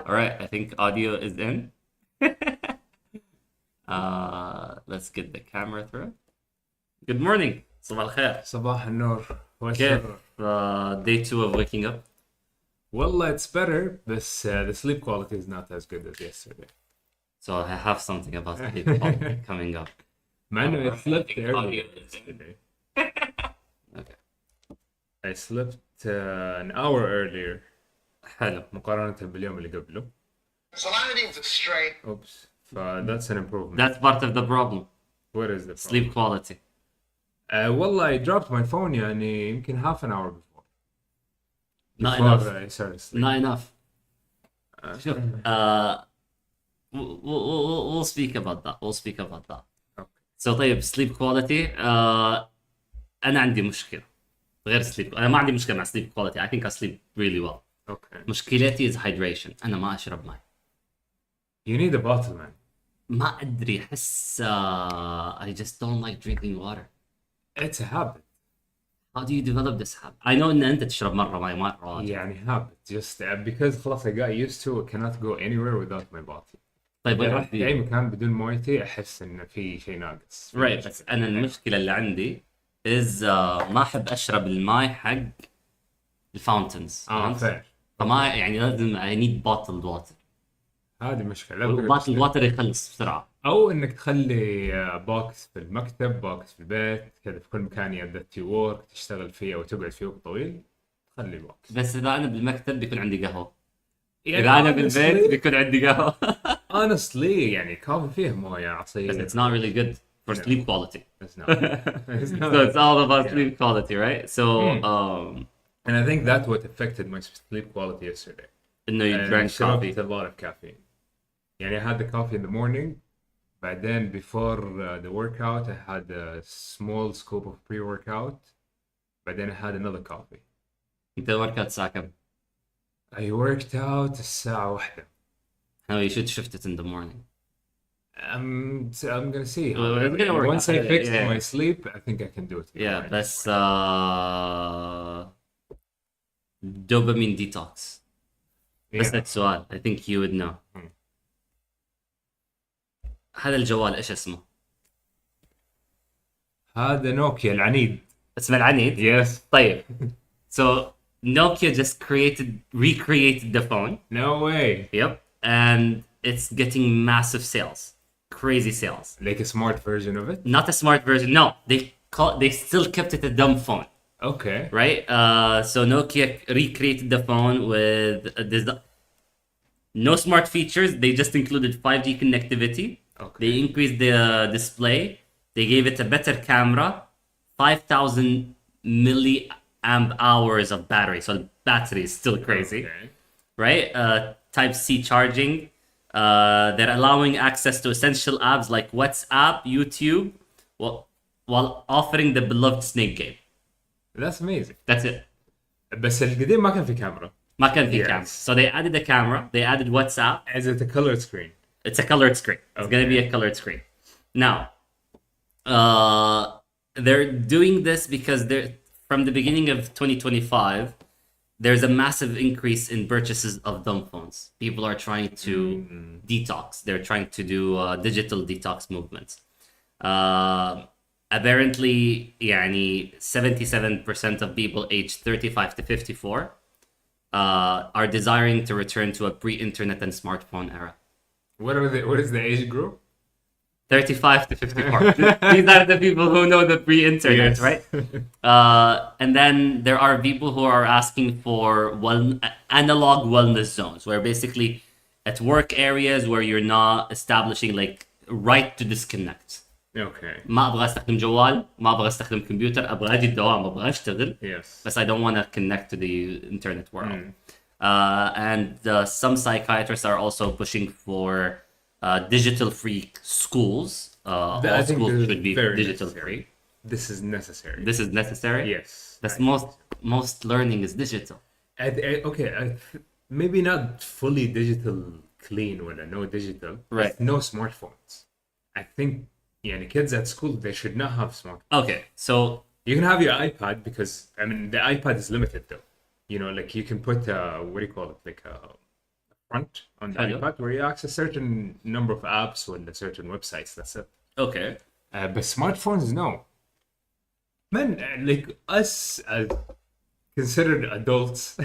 All right, I think audio is in. Let's get the camera through. Good morning. صباح الخير. صباح النور. كيف day 2 of waking up? Wallah, it's better, but the sleep quality is not as good as yesterday. So I have something about sleep quality coming up. Man, I slept think earlier audio is in. yesterday. Okay. I slept an hour earlier حلو. مقارنة باليوم اللي قبله. Salinity is straight. Oops. That's an improvement. That's part of the problem. What is the problem? Sleep quality. Wallah, I dropped my phone يعني يمكن half an hour before. Not Before enough. I started sleeping. Not enough. شوف we'll speak about that. We'll speak about that. Okay. So طيب sleep quality أنا عندي مشكلة غير sleep. أنا ما عندي مشكلة مع sleep quality. I think I sleep really well. Okay. مشكلتي is hydration. أنا ما أشرب ماء. You need a bottle, man. ما أدري أحس I just don't like drinking water. It's a habit. How do you develop this habit? I know إن أنت تشرب مرة ماء مرة. يعني habit. Just because خلاص I got used to it, cannot go anywhere without my bottle. طيب إذا وين رحت أي مكان بدون مويتي أحس إن في شيء ناقص. right بس أنا المشكلة اللي عندي is ما أحب أشرب الماء حق الفاونتنز. fair. فما يعني لازم I need bottled water. هذه مشكلة. bottled water يخلص بسرعة. أو إنك تخلي بوكس في المكتب، بوكس في البيت، كذا في كل مكان that you work تشتغل فيه أو تقعد فيه وقت طويل، تخلي بوكس. بس إذا أنا بالمكتب بيكون عندي قهوة. يعني إذا أنا بالبيت بيكون عندي قهوة. honestly يعني كافي فيه موية عصير. But it's not really good for sleep quality. It's not. It's not. So it's all about sleep quality, right? So And I think that's what affected my sleep quality yesterday. إنه you drank coffee. A lot of caffeine. يعني I had the coffee in the morning, but then before the workout I had a small scoop of pre-workout, but then I had another coffee. أنت workout الساعة كم؟ I worked out الساعة 1. No, you should shift it in the morning. I'm gonna see. It's gonna work Once out. I fix Yeah. my sleep, I think I can do it. Yeah, بس dopamine detox. بس ده السؤال. I think you would know. هذا الجوال إيش اسمه؟ هذا نوكيا العنيد. اسمه العنيد. Yes. طيب. So Nokia just recreated the phone. No way. Yep. And it's getting massive sales. Crazy sales. Like a smart version of it? Not a smart version. No, they still kept it a dumb phone. Okay. Right? So Nokia recreated the phone with no smart features. They just included 5G connectivity. Okay. They increased the display. They gave it a better camera. 5,000 milliamp hours of battery. So the battery is still crazy. Okay. Right? Type-C charging. They're allowing access to essential apps like WhatsApp, YouTube, while offering the beloved Snake game. That's amazing. That's it. بس القديم ما كان في كاميرا. ما كان في Yes. camera. So they added a camera. They added WhatsApp. Is it a colored screen? It's a colored screen. It's going to be Okay. a colored screen. Now, they're doing this because from the beginning of 2025, there's a massive increase in purchases of dumb phones. People are trying to detox. They're trying to do digital detox movements. Apparently, يعني 77% of people aged 35 to 54 are desiring to return to a pre-internet and smartphone era. What is the age group? 35 to 54. These are the people who know the pre-internet, Yes. right? And then there are people who are asking for analog wellness zones, where basically at work areas where you're not establishing like right to disconnect. Okay. ما أبغى أستخدم جوال، ما أبغى أستخدم كمبيوتر، أبغى أجي الدوام، أبغى أشتغل. Yes. But I don't want to connect to the internet world. And some psychiatrists are also pushing for digital-free schools. All I think schools this is should be very digital-free. This is necessary. This is necessary. Yes. That's most learning is digital. Okay. Maybe not fully digital clean or no digital. Right. But no smartphones. I think yeah, the kids at school they should not have smartphones. Okay, so You can have your iPad because I mean the iPad is limited though. You know, like you can put what do you call it, like a front on the Hello. iPad where you access certain number of apps or certain websites. That's it. Okay. But smartphones, no. Man, like us as considered adults,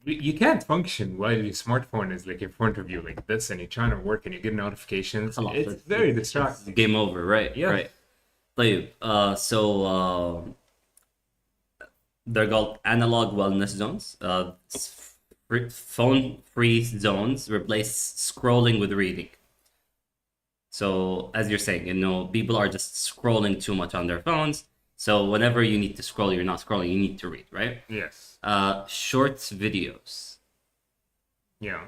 you can't function while your smartphone is like in front of you like this and you're trying to work and you get notifications. It's very distracting. Game over, right? Yeah. Right. طيب, so they're called analog wellness zones. Phone-free zones replace scrolling with reading. So as you're saying, people are just scrolling too much on their phones. So whenever you need to scroll, you're not scrolling. You need to read, right? Yes. Short videos. Yeah.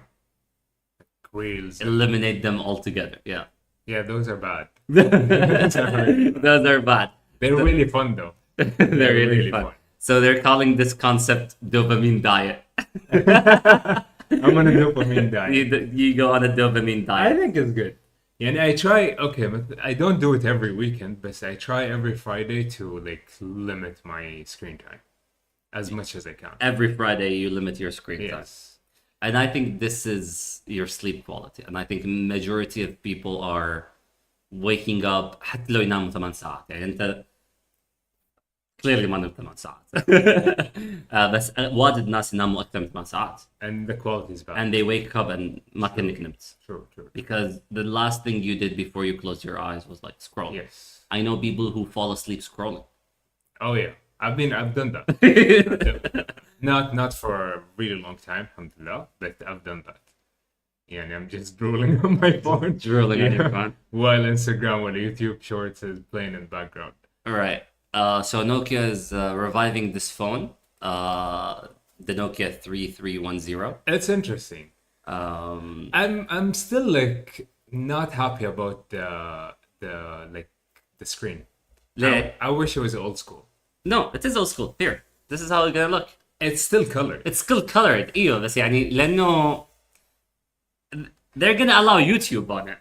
Reels. Eliminate them altogether. Yeah. Yeah, those are bad. Those are bad. They're really fun though. They're really fun. So they're calling this concept dopamine diet. I'm on a dopamine diet. You go on a dopamine I diet. think it's good. Yeah, and I try. Okay, but I don't do it every weekend, but I try every Friday to like limit my screen time as much as I can. Every Friday you limit your screen time. Yes. And I think this is your sleep quality. And I think majority of people are waking up حتى لو يناموا 8 ساعات. يعني انت clearly ما نمت 8 ساعات. بس واجد ناس يناموا أكثر من 8 ساعات. And the quality is bad. And they wake up and ما كأنك نمت. True. Because the last thing you did before you closed your eyes was like scroll. Yes. I know people who fall asleep scrolling. Oh yeah. I've done that. Not for a really long time, alhamdulillah, but I've done that. Yeah, and I'm just drooling on my phone. Drooling on your phone. While Instagram or YouTube Shorts is playing in the background. All right. So Nokia is reviving this phone, the Nokia 3310. It's interesting. Um, I'm still like not happy about the screen. ليه؟ I wish it was old school. No, it is old school. Here, this is how it's gonna look. It's still colored. It's still colored. ايوه بس يعني لأنه they're gonna allow YouTube on it.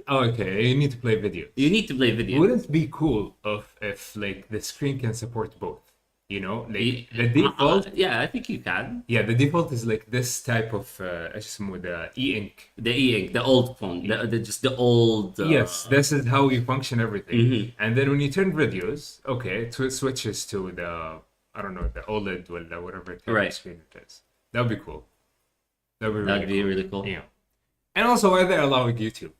Oh, okay, you need to play videos. You need to play video. Wouldn't it be cool if like the screen can support both? You know, like the default. Yeah, I think you can. Yeah, the default is like this type of ايش اسمه the e-ink. The e-ink, the old phone, just the old. Yes, this is how you function everything. And then when you turn videos, okay, it switches to the I don't know the OLED or whatever type Right. of screen it is. That'd be cool. That'd be really cool. Yeah, and also why they're allowing YouTube.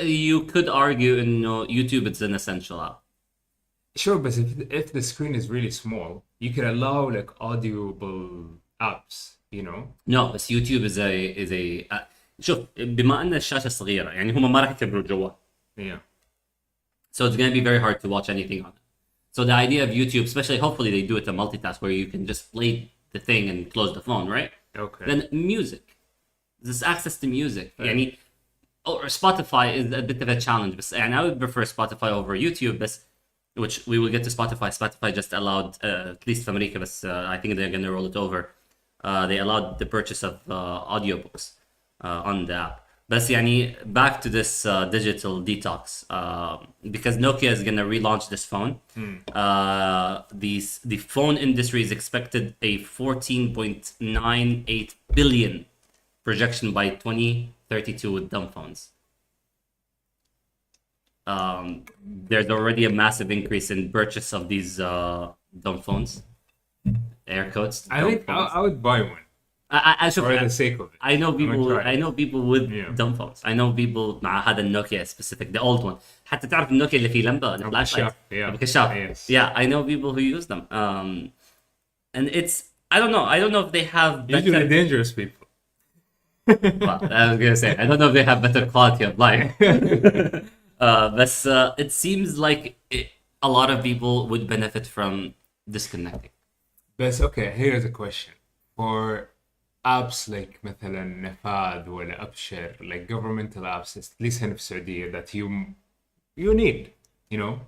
You could argue, YouTube is an essential app. Sure, but if the screen is really small, you can allow like audible apps. You know. No, بس يوتيوب is a شوف بما ان الشاشة صغيرة يعني هم ما راح يكبروا الجوال. Yeah. So it's going to be very hard to watch anything on it. So the idea of YouTube, especially hopefully they do it a multitask where you can just play the thing and close the phone, right? Okay. Then music. There's access to music. يعني or Spotify is a bit of a challenge, but and I would prefer Spotify over YouTube, but which we will get to Spotify. Spotify just allowed, at least for America, but I think they're going to roll it over. They allowed the purchase of audiobooks on the app. But يعني, back to this digital detox, because Nokia is going to relaunch this phone. The phone industry is expected a 14.98 billion projection by 2032 with dumb phones. There's already a massive increase in purchase of these dumb phones. Air quotes. I think I would buy one for the sake of it. I know people. try it. I know people with Yeah. dumb phones. I know people مع هذا النوكيا specific, the old one. حتى تعرف النوكيا اللي فيه لمبة كشاف, yeah. بكشاف. Yes. Yeah, I know people who use them. And it's I don't know if they have better. Usually dangerous people. Well, I was gonna say I don't know if they have better quality of life. But it seems like a lot of people would benefit from disconnecting. But okay, here's a question. For apps like مثلا نفاذ ولا أبشر, like governmental apps, at least هنا في السعودية, that you need, you know,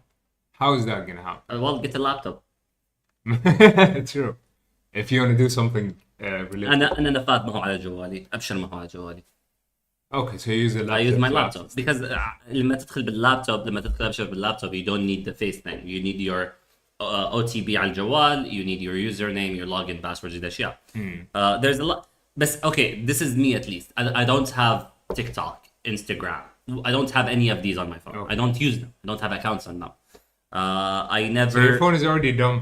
how is that gonna happen? Well, get a laptop. True. If you want to do something related. أنا نفاد ما هو على جوالي، أبشر ما هو على جوالي. Okay, so you use a laptop. I use my laptop because لما تدخل باللابتوب، لما تدخل أبشر باللابتوب, you don't need the face thing. You need your OTP على الجوال, you need your username, your login, password, دي أشياء. There's a lot. But okay, this is me at least. I don't have TikTok, Instagram. I don't have any of these on my phone. Okay. I don't use them. I don't have accounts on them. I So never. your phone is already dumb.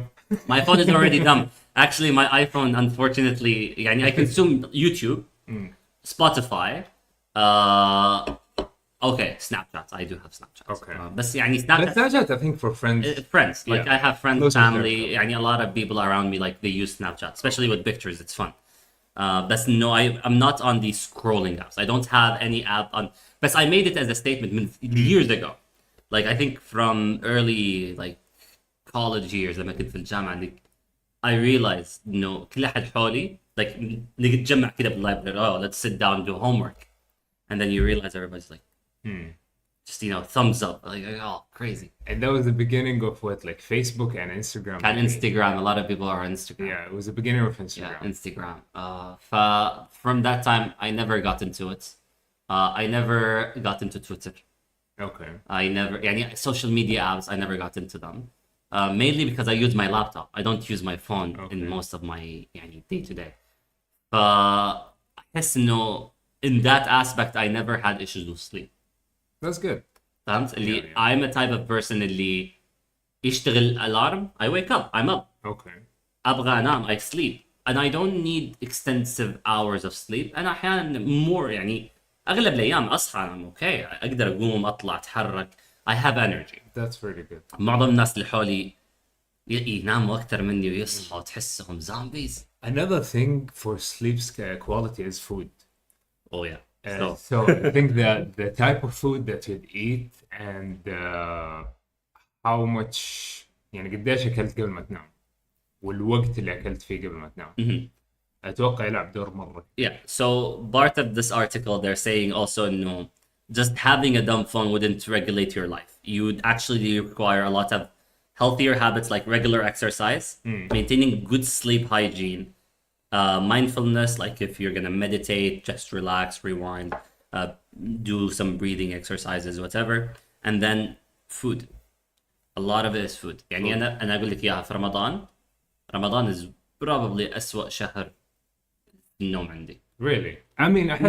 My phone is already dumb. Actually, my iPhone, unfortunately, يعني I consume YouTube, Spotify, okay, Snapchat. I do have Snapchat. Okay. بس يعني But Snapchat, Snapchat, I think, for friends. friends. Like Yeah. I have friends, Close family, circle. يعني a lot of people around me, like they use Snapchat, especially with pictures. It's fun. But no, I'm not on these scrolling apps. I don't have any app on. But I made it as a statement years ago. Like I think from early like college years لما كنت في الجامعة, like, I realized إنه كل أحد حولي like نتجمع كده بالlibrary. Oh, let's sit down and do homework, and then you realize everybody's like, just thumbs up, like oh crazy. And that was the beginning of what, like Facebook and Instagram. And Instagram, a lot of people are on Instagram. Yeah, it was the beginning of Instagram. Yeah, Instagram. From that time, I never got into it. I never got into Twitter. Okay. I never, يعني social media apps, I never got into them. Mainly because I use my laptop. I don't use my phone in most of my يعني day to day. فأحس إنه in that aspect I never had issues with sleep. That's good. فهمت؟ اللي Yeah. I'm a type of person اللي يشتغل alarm, I wake up, I'm up. Okay. أبغى أنام, I sleep. And I don't need extensive hours of sleep. أنا أحيانا more يعني أغلب الأيام أصحى أنام أوكي, أقدر أقوم أطلع أتحرك. I have energy. That's really good. معظم الناس اللي حولي يناموا أكتر مني ويصحوا تحسهم zombies. Another thing for sleep's quality is food. Oh yeah. So I think that the type of food that you'd eat and how much يعني قديش أكلت قبل ما تنام والوقت اللي أكلت فيه قبل ما تنام. أتوقع يلعب دور مرة. Yeah. So part of this article, they're saying also no, just having a dumb phone wouldn't regulate your life. You would actually require a lot of healthier habits like regular exercise, maintaining good sleep hygiene, mindfulness, like if you're gonna meditate, just relax, rewind, do some breathing exercises, whatever, and then food. A lot of it is food. يعني أنا أقول لك إياها في رمضان is probably أسوأ شهر النوم عندي. Really? I mean أحس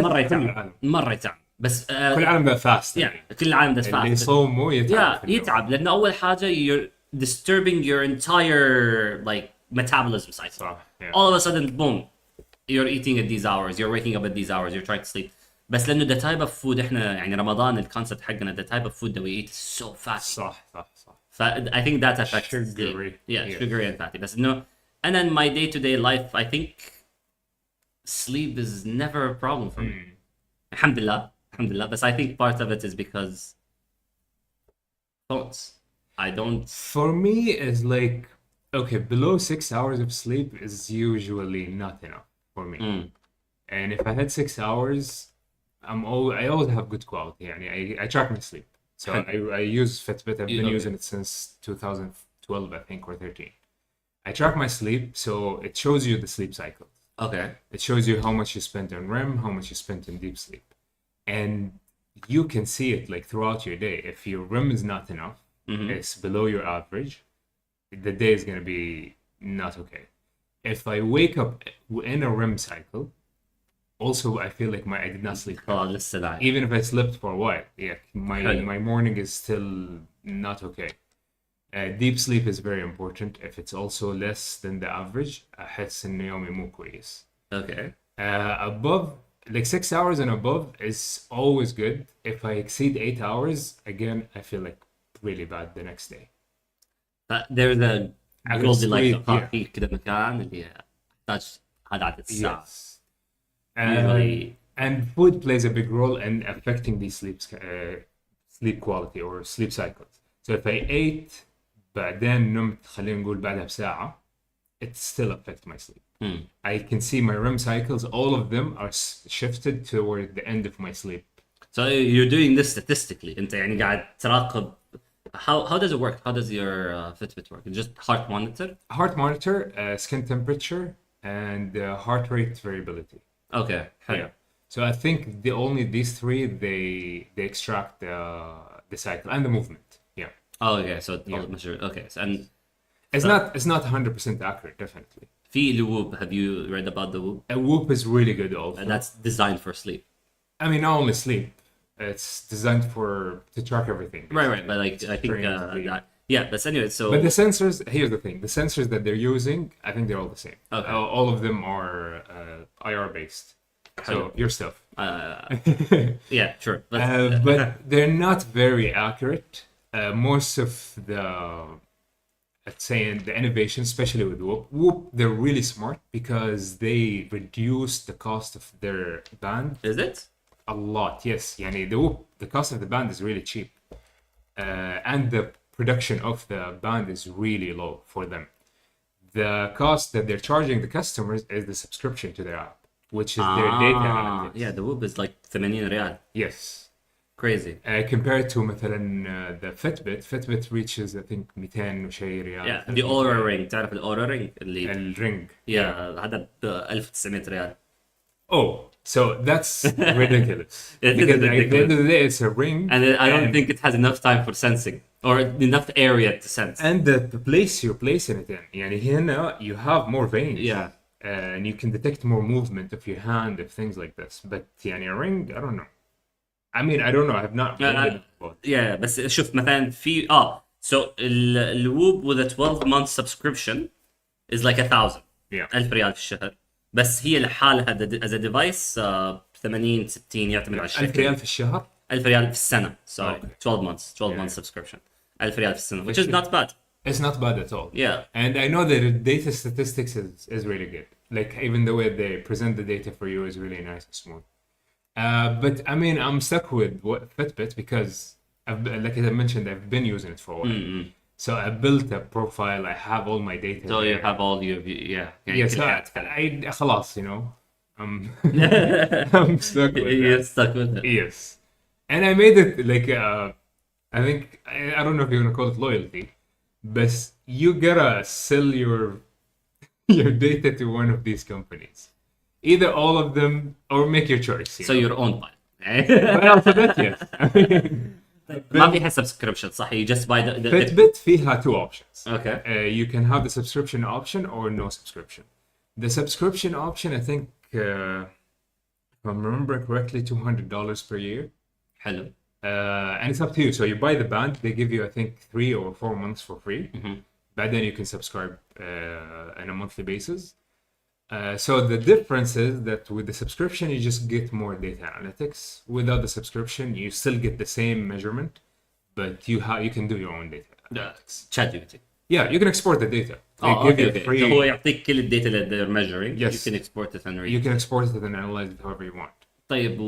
مرة يتعب بس كل العالم ده fast. yeah, كل العالم ده اللي fast. يصوموا يتعب. Yeah, يتعب لأنه أول حاجة you're disturbing your entire like metabolism cycle. صح. Yeah. All of a sudden, boom, you're eating at these hours, you're waking up at these hours, you're trying to sleep. بس لأنه the type of food إحنا يعني رمضان الكونسبت حقنا the type of food that we eat is so fatty. صح. I think that affects Sugary. sleep. Yeah, sugary and fatty. بس إنه and then my day-to-day life, I think sleep is never a problem for me. الحمد لله. But I think part of it is because phones. I don't. For me, it's like, okay, below 6 hours of sleep is usually not enough for me. And if I had 6 hours, I always have good quality. I track my sleep. So I use Fitbit. I've been using it since 2012, I think, or 13. I track my sleep, so it shows you the sleep cycle. Okay. It shows you how much you spent on REM, how much you spent in deep sleep. And you can see it like throughout your day. If your REM is not enough, it's below your average, the day is going to be not okay. If I wake up in a REM cycle, also I feel like I did not sleep. Oh, listen, Even if I slept for a while, yeah, my morning is still not okay. Deep sleep is very important. If it's also less than the average, أحس إن يومي مو كويس. Okay. Above, like 6 hours and above is always good. If I exceed 8 hours, again, I feel like really bad the next day. There's a I will Goldilocks sleep, yeah. في كده مكان اللي يحتاج هذا عدد الساعة. Yes. Usually- And food plays a big role in affecting these sleep quality or sleep cycles. So if I ate بعدين نمت خلينا نقول بعدها بساعة, it still affects my sleep. I can see my REM cycles, all of them are shifted toward the end of my sleep. So you're doing this statistically. أنت يعني قاعد تراقب. How does it work? How does your Fitbit work? Just heart monitor? Heart monitor, skin temperature, and heart rate variability. Okay. Yeah. So I think these three they extract the cycle and the movement. Yeah. Oh, okay. So it's all measured. Okay. So, and It's not 100% accurate, definitely. في الووب. Have you read about the whoop? A Whoop is really good also. And that's designed for sleep. I mean, not only sleep, it's designed to track everything. Right. But like I think Stream, that, yeah. But anyway, so But the sensors, here's the thing: the sensors that they're using, I think they're all the same. Okay. All of them are IR based. So your stuff. yeah, sure. But they're not very accurate. Most of the, let's say, in the innovation, especially with Whoop, they're really smart because they reduce the cost of their band Is it? a lot. Yes, yani the cost of the band is really cheap, and the production of the band is really low for them. The cost that they're charging the customers is the subscription to their app, which is their data analytics. Yeah, the whoop is like 80 ريال. Yes. Crazy. Compared to مثلا the Fitbit reaches I think 200 وشي ريال. Yeah, the Aura Ring. تعرف الأورا رينج اللي الرينج. yeah هذا ب 1900 ريال. Oh, so that's ridiculous. It is Because at ridiculous. the end of the day, it's a ring. And I don't think it has enough time for sensing or enough area to sense. And the place you're placing it in. يعني هنا you have more veins. Yeah. And you can detect more movement of your hand, of things like this. But يعني a ring, I don't know. I mean, I don't know. I have not read it before. Yeah, بس شوف مثلا في so الووب with a 12-month subscription is like 1,000. Yeah. 1000 ريال في الشهر. بس هي لحالها as a device 80 60 يعتمد على 1000 الشركة. ريال في الشهر. 1000 ريال في السنة. Sorry. Okay. 12 months. 12 month subscription. 1000 ريال في السنة, which is not bad. It's not bad at all. Yeah. And I know that the data statistics is really good. Like even the way they present the data for you is really nice and smooth. But I mean, I'm stuck with Fitbit because like I mentioned, I've been using it for a while. Mm-hmm. So I built a profile. I have all my data. So you there. have all your yeah. Yes, I خلاص, you know, I'm stuck with You're that. stuck with it. Yes, and I made it like I think I don't know if you want to call it loyalty, but you gotta sell your data to one of these companies, either all of them or make your choice. So you're owned by it. well, for that, yes. I mean, ما فيها subscription صح? You just buy the Fitbit فيها two options. Okay. You can have the subscription option or no subscription. The subscription option, I think, if I'm remembering correctly, $200 per year. حلو. And it's up to you. So you buy the band, they give you, I think, 3 or 4 months for free. But then you can subscribe on a monthly basis. So the difference is that with the subscription, you just get more data analytics. Without the subscription, you still get the same measurement, but you can do your own data analytics. ChatGPT. Yeah, you can export the data. They Oh, give okay, you okay. free. So هو يعطيك كل الدata that they're measuring. Yes. You can export it and read. You can export it and analyze it however you want. طيب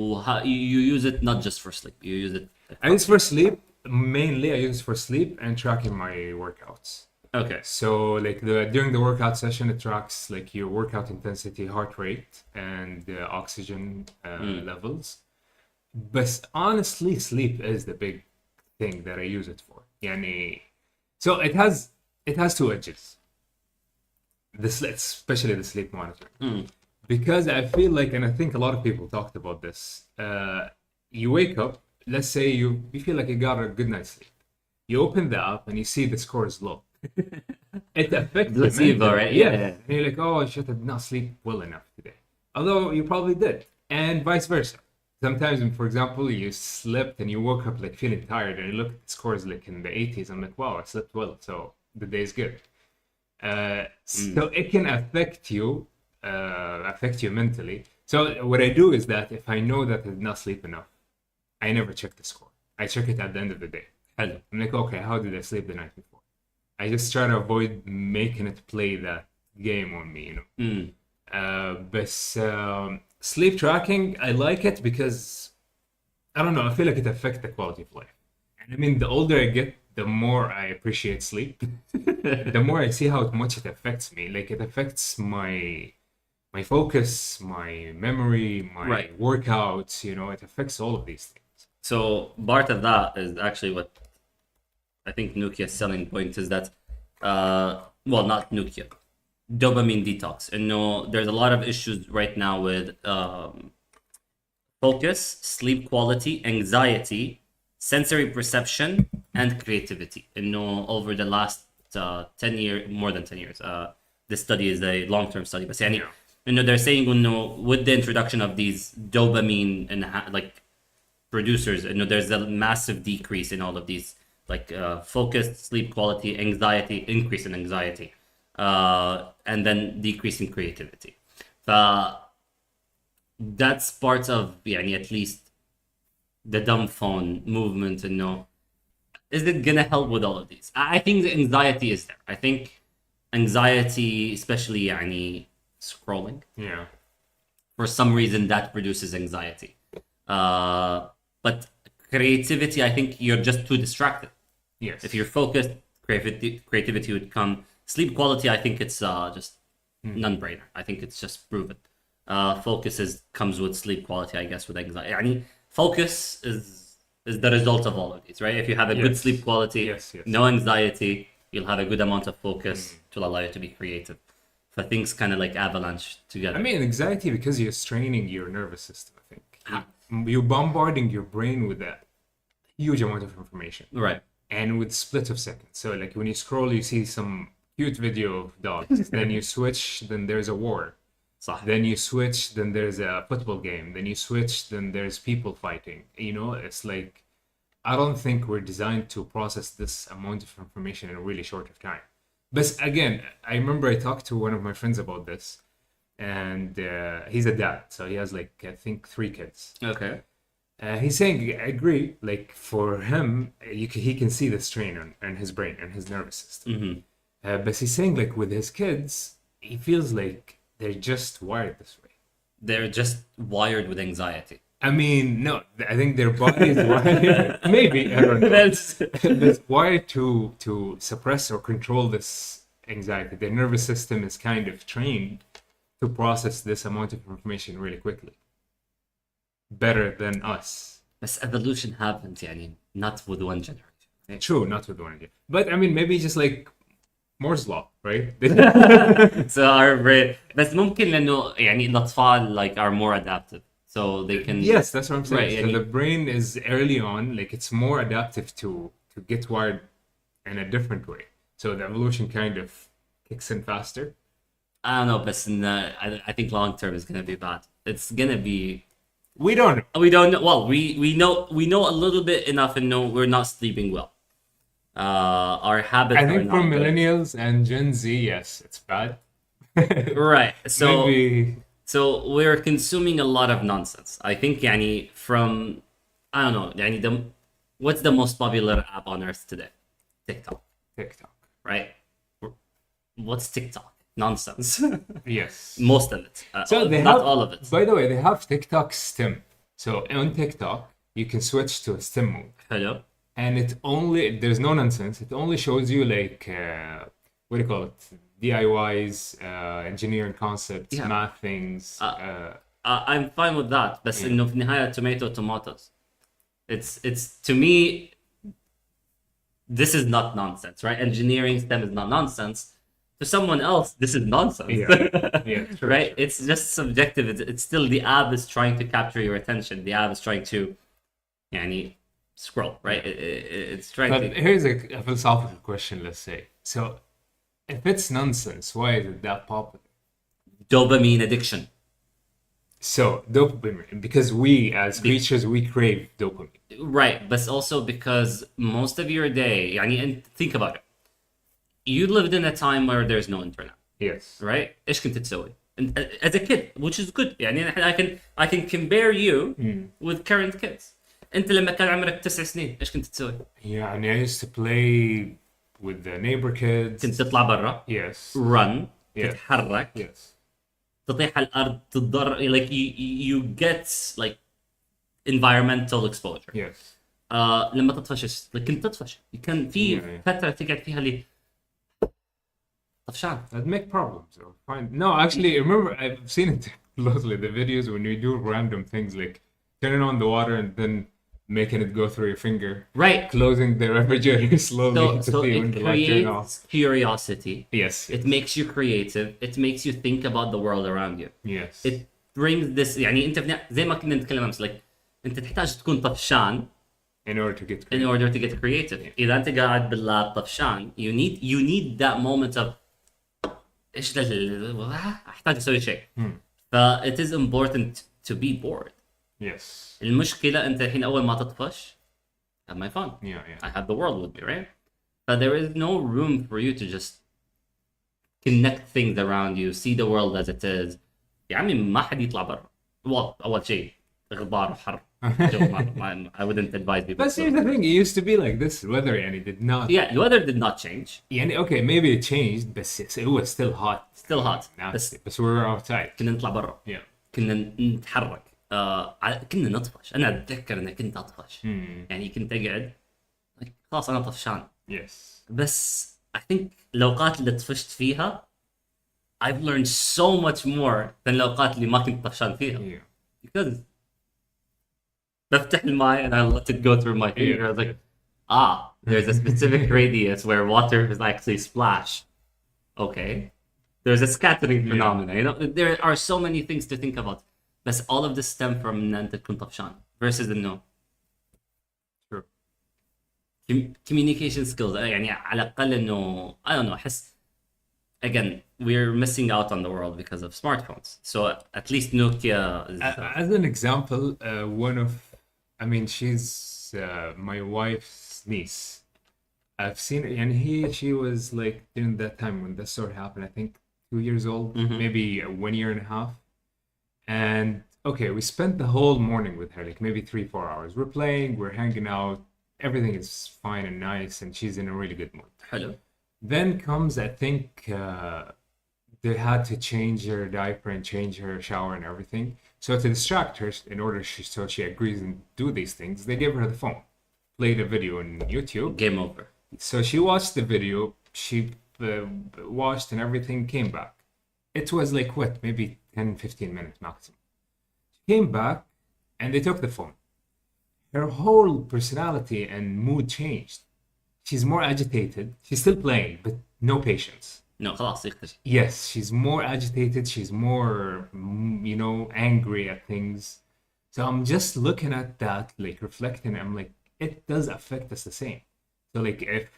you use it not just for sleep. You use it. I use it for sleep. Mainly, I use it for sleep and tracking my workouts. Okay. So, like during the workout session, it tracks like your workout intensity, heart rate, and oxygen levels. But honestly, sleep is the big thing that I use it for. Yani, so it has two edges. Especially the sleep monitoring, because I feel like, and I think a lot of people talked about this. You wake up, let's say you feel like you got a good night's sleep. You open the app and you see the score is low. It affects you Placebo, mentally. right? Yeah. Yeah. And you're like, oh shit, I did not sleep well enough today. Although you probably did. And vice versa. Sometimes, for example, you slept and you woke up like feeling tired and you look at the scores like in the 80s. I'm like, wow, I slept well. So the day is good. So it can affect you mentally. So what I do is that if I know that I did not sleep enough, I never check the score. I check it at the end of the day. حلو. I'm like, okay, how did I sleep the night before? I just try to avoid making it play that game on me, you know. But sleep tracking, I like it because I don't know. I feel like it affects the quality of life. And I mean, the older I get, the more I appreciate sleep. The more I see how much it affects me. Like it affects my focus, my memory, my workouts. You know, it affects all of these things. So part of that is actually what I think Nokia's selling point is that, well, not Nokia, dopamine detox. And no, there's a lot of issues right now with focus, sleep quality, anxiety, sensory perception, and creativity. And no, over the last more than 10 years. This study is a long-term study, but يعني, they're saying with the introduction of these dopamine and like producers, there's a massive decrease in all of these, like focus, sleep quality, anxiety, increase in anxiety, and then decrease in creativity. That's part of يعني, at least the dumb phone movement. Is it gonna help with all of these? I think the anxiety is there. I think anxiety, especially يعني, scrolling, for some reason that produces anxiety. But creativity, I think you're just too distracted. Yes. If you're focused, creativity would come. Sleep quality, I think it's just non-brainer. I think it's just proven. Focus comes with sleep quality, I guess, with anxiety. يعني, focus is the result of all of these, right? If you have a good sleep quality, no anxiety, you'll have a good amount of focus to allow you to be creative. So things kind of like avalanche together. I mean, anxiety because you're straining your nervous system, I think. You're bombarding your brain with a huge amount of information. Right. And with split of seconds. So like when you scroll, you see some cute video of dogs. Then you switch, then there's a war. صح. Then you switch, then there's a football game. Then you switch, then there's people fighting. It's like, I don't think we're designed to process this amount of information in a really short of time. But again, I remember I talked to one of my friends about this, and he's a dad, so he has like, I think 3 kids. Okay. He's saying, I agree, like for him, he can see the strain on his brain and his nervous system. But he's saying like with his kids, he feels like they're just wired this way. They're just wired with anxiety. I mean, no, I think their body is wired. Maybe, I don't know. It's wired to suppress or control this anxiety. Their nervous system is kind of trained to process this amount of information really quickly. Better than us. But evolution happens, يعني, not with one generation. Right? True, not with one again. But I mean, maybe just like Moore's law, right? So our brain. بس ممكن لأنه يعني الأطفال like are more adaptive. So they can. Yes, that's what I'm saying. Right, so the brain is early on, like it's more adaptive to get wired in a different way. So the evolution kind of kicks in faster. I don't know, but I think long term is gonna be bad. It's gonna be. We don't know. We don't know. Well, we know a little bit enough and know we're not sleeping well. Our habits. I think are for not millennials and Gen Z, yes, it's bad. Right. So. Maybe. So we're consuming a lot of nonsense. I think يعني from I don't know يعني what's the most popular app on earth today? TikTok. Right? What's TikTok? Nonsense. Yes. Most of it. So they not have, all of it. By the way, they have TikTok stem. So on TikTok, you can switch to a stem mode. Hello. And there's no nonsense. It only shows you like what do you call it? DIYs, engineering concepts, math things. I'm fine with that. بس إنه في النهاية tomatoes. It's to me. This is not nonsense, right? Engineering STEM is not nonsense. To someone else, this is nonsense. Yeah, true, right? true. It's just subjective. It's still the app is trying to capture your attention. The app is trying to, يعني, scroll, right? It's trying But to. here's a philosophical question, let's say. So, if it's nonsense, why is it that popular? Dopamine addiction. So, dopamine, because we as creatures, we crave dopamine. Right, but also because most of your day, يعني, and think about it. You lived in a time where there's no internet. Yes. Right? إيش كنت تسوي? As a kid, which is good. يعني I can compare you with current kids. أنت لما كان عمرك 9 سنين إيش كنت تسوي؟ Yeah, I used to play with the neighbor kids. كنت تطلع برا. Yes. Run. Yes. تتحرك. Yes. تطيح على الأرض تتضرر. Like you get like environmental exposure. Yes. لما تطفش كنت تطفش. كان في فترة تقعد فيها اللي طفشان. That'd make problems or fine. No, actually, remember I've seen it closely. The videos when you do random things like turning on the water and then making it go through your finger. Right. Closing the refrigerator slowly to So see when it the light turn off. creates curiosity. Yes. It makes you creative. It makes you think about the world around you. Yes. It brings this يعني انت زي ما كنا نتكلم امس like انت تحتاج تكون طفشان in order to get in order to get creative. إذا أنت قاعد باللاب طفشان you need that moment of إيش أحتاج أسوي شيء. ف it is important to be bored. Yes. المشكلة أنت الحين أول ما تطفش I have my phone. Yeah. I have the world with me, right? But there is no room for you to just connect things around you, see the world as it is. يا عمي ما حد يطلع برا. Well, أول شيء غبار وحر. I wouldn't advise people. But here's the thing, it used to be like this. Weather يعني did not. Yeah, the weather did not change. يعني okay, maybe it changed, but it was still hot. Still hot. Nasty. But we were outside. كنا نطلع برا. Yeah. كنا نتحرك. كنا نطفش. أنا أتذكر إن كنت أطفش. يعني كنت أقعد خلاص أنا طفشان. Yes. بس I think الأوقات اللي طفشت فيها I've learned so much more than الأوقات اللي ما كنت طفشان فيها. Yeah. Because بفتح الماء and I let it go through my finger. I was like, there's a specific radius where water is actually splash. Okay. There's a scattering phenomena. You know, there are so many things to think about. But all of this stem from إن أنت تكون طفشان versus إنه True. communication skills. يعني على الأقل إنه I don't know. أحس again we're missing out on the world because of smartphones. So at least Nokia is, As an example, she's my wife's niece. I've seen it, and she was like during that time when the story happened, I think 2 years old, maybe 1 year and a half. And okay, we spent the whole morning with her, like maybe 3-4 hours. We're playing, we're hanging out, everything is fine and nice, and she's in a really good mood. Hello. Then comes, I think, they had to change her diaper and change her shower and everything. So to distract her, in order so she agrees and do these things, they gave her the phone, played a video on YouTube. Game over. So she watched the video, she watched and everything, came back. It was like what, maybe 10-15 minutes maximum. She came back and they took the phone. Her whole personality and mood changed. She's more agitated. She's still playing, but no patience. No, خلاص يختفي. Yes, she's more agitated. She's more, angry at things. So I'm just looking at that, like reflecting. I'm like, it does affect us the same. So like if,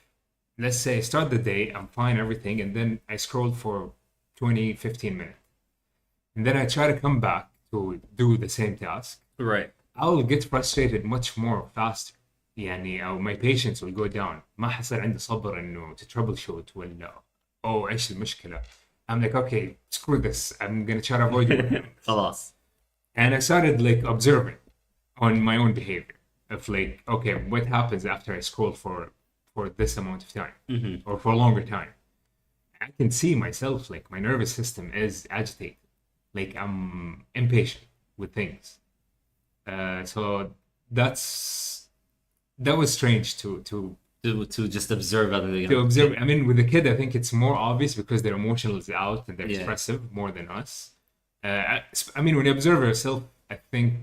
let's say, I start the day, I'm fine, everything, and then I scroll for 20-15 minutes. And then I try to come back to do the same task. Right. I will get frustrated much more faster. يعني أو my patience will go down. ما حصل عندي صبر إنه to troubleshoot ولا إيش المشكلة. I'm like, okay, screw this. I'm gonna try to avoid it. خلاص. And I started like observing on my own behavior of like, okay, what happens after I scroll for this amount of time or for a longer time. I can see myself, like my nervous system is agitated. Like I'm impatient with things. So that was strange to just observe other than to observe. I mean, with a kid, I think it's more obvious because their emotional is out and they're expressive more than us. I mean, when you observe yourself, I think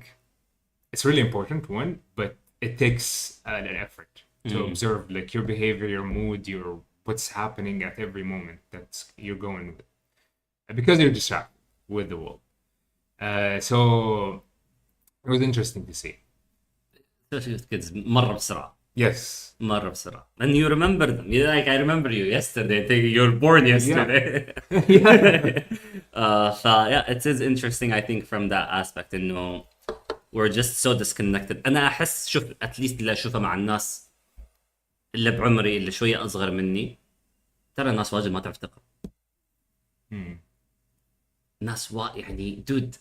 it's really important, one, but it takes an effort to observe like your behavior, your mood, your what's happening at every moment that you're going with, because you're distracted with the world. So it was interesting to see. kids مرة بسرعة. Yes. مرة بسرعة. And you remember them. You're like, I remember you yesterday. You were born yesterday. Yeah, it is interesting, I think, from that aspect. إنه we're just so disconnected. أنا أحس شوف at least اللي أشوفه مع الناس اللي بعمري اللي شوية أصغر مني، ترى الناس واجد ما تعرف تقرأ. ناس يعني dude.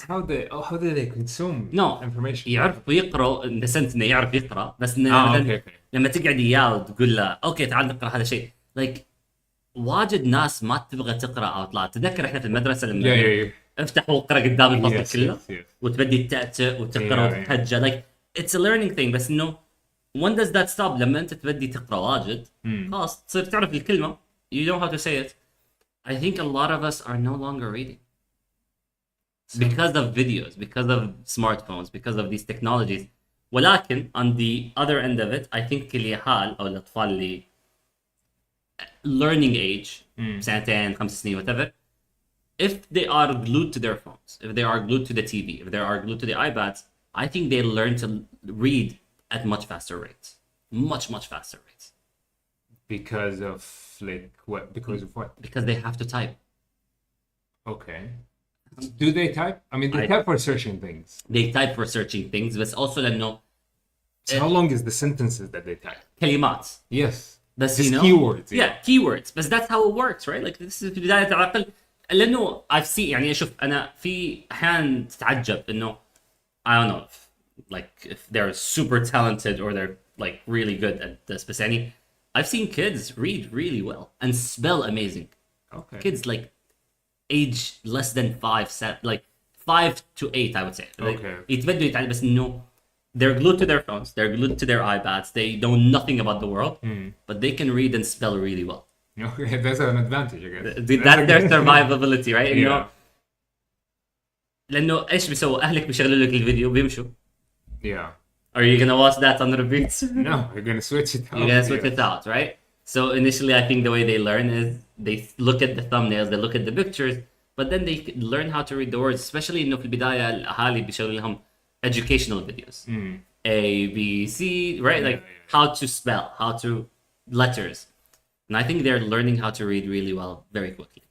How do they consume information? يعرفوا يقرأوا نسنت إنه يعرف يقرأ بس إنه لما تقعد إياه وتقول له أوكي تعال نقرأ هذا شيء like واجد ناس ما تبغى تقرأ أو طلع. تذكر إحنا في المدرسة لما افتح وقرأ قدام الفصل كله وتبدي تأتئ وتقرأ وتتهجى like it's a learning thing. بس إنه when does that stop؟ لما أنت تبدي تقرأ واجد خلاص تصير تعرف الكلمة you know how to say it. I think a lot of us are no longer reading. Because of videos, because of smartphones, because of these technologies. ولكن on the other end of it, I think اليهال أو الأطفال اللي learning age سنتين 5 سنين whatever, if they are glued to their phones, if they are glued to the TV, if they are glued to the iPads, I think they learn to read at much faster rates. Much faster rates. Because of like what? Because of what? Because they have to type. Okay. Do they type? I mean, they type for searching things. They type for searching things, but also لأنه So how long is the sentences that they type? كلمات. Yes. بس Just you know, keywords. yeah, keywords. But that's how it works, right? Like this is في بداية العقل. لأنه I've seen يعني شوف أنا في أحيان تتعجب إنه I don't know like if they're super talented or they're like really good at this. بس يعني I've seen kids read really well and spell amazing. Okay. Kids like age less than 5, like 5 to 8, I would say. Like, Okay. يتبدوا يتعلم بس إنه they're glued to their phones, they're glued to their iPads, they know nothing about the world, but they can read and spell really well. Okay, that's an advantage, I guess. That's their survivability, right? Yeah. إنه لأنه إيش بيسووا أهلك بيشغلوا لك الفيديو بيمشوا. Yeah. Are you gonna watch that on repeat? No, you're gonna switch it out. You're gonna switch Yeah. it out, right? So initially, I think the way they learn is they look at the thumbnails, they look at the pictures, but then they learn how to read the words. Especially إنه في البداية الأهالي بيشغلوا لهم educational videos, A, B, C, right? Like how to spell, how to letters, and I think they're learning how to read really well very quickly.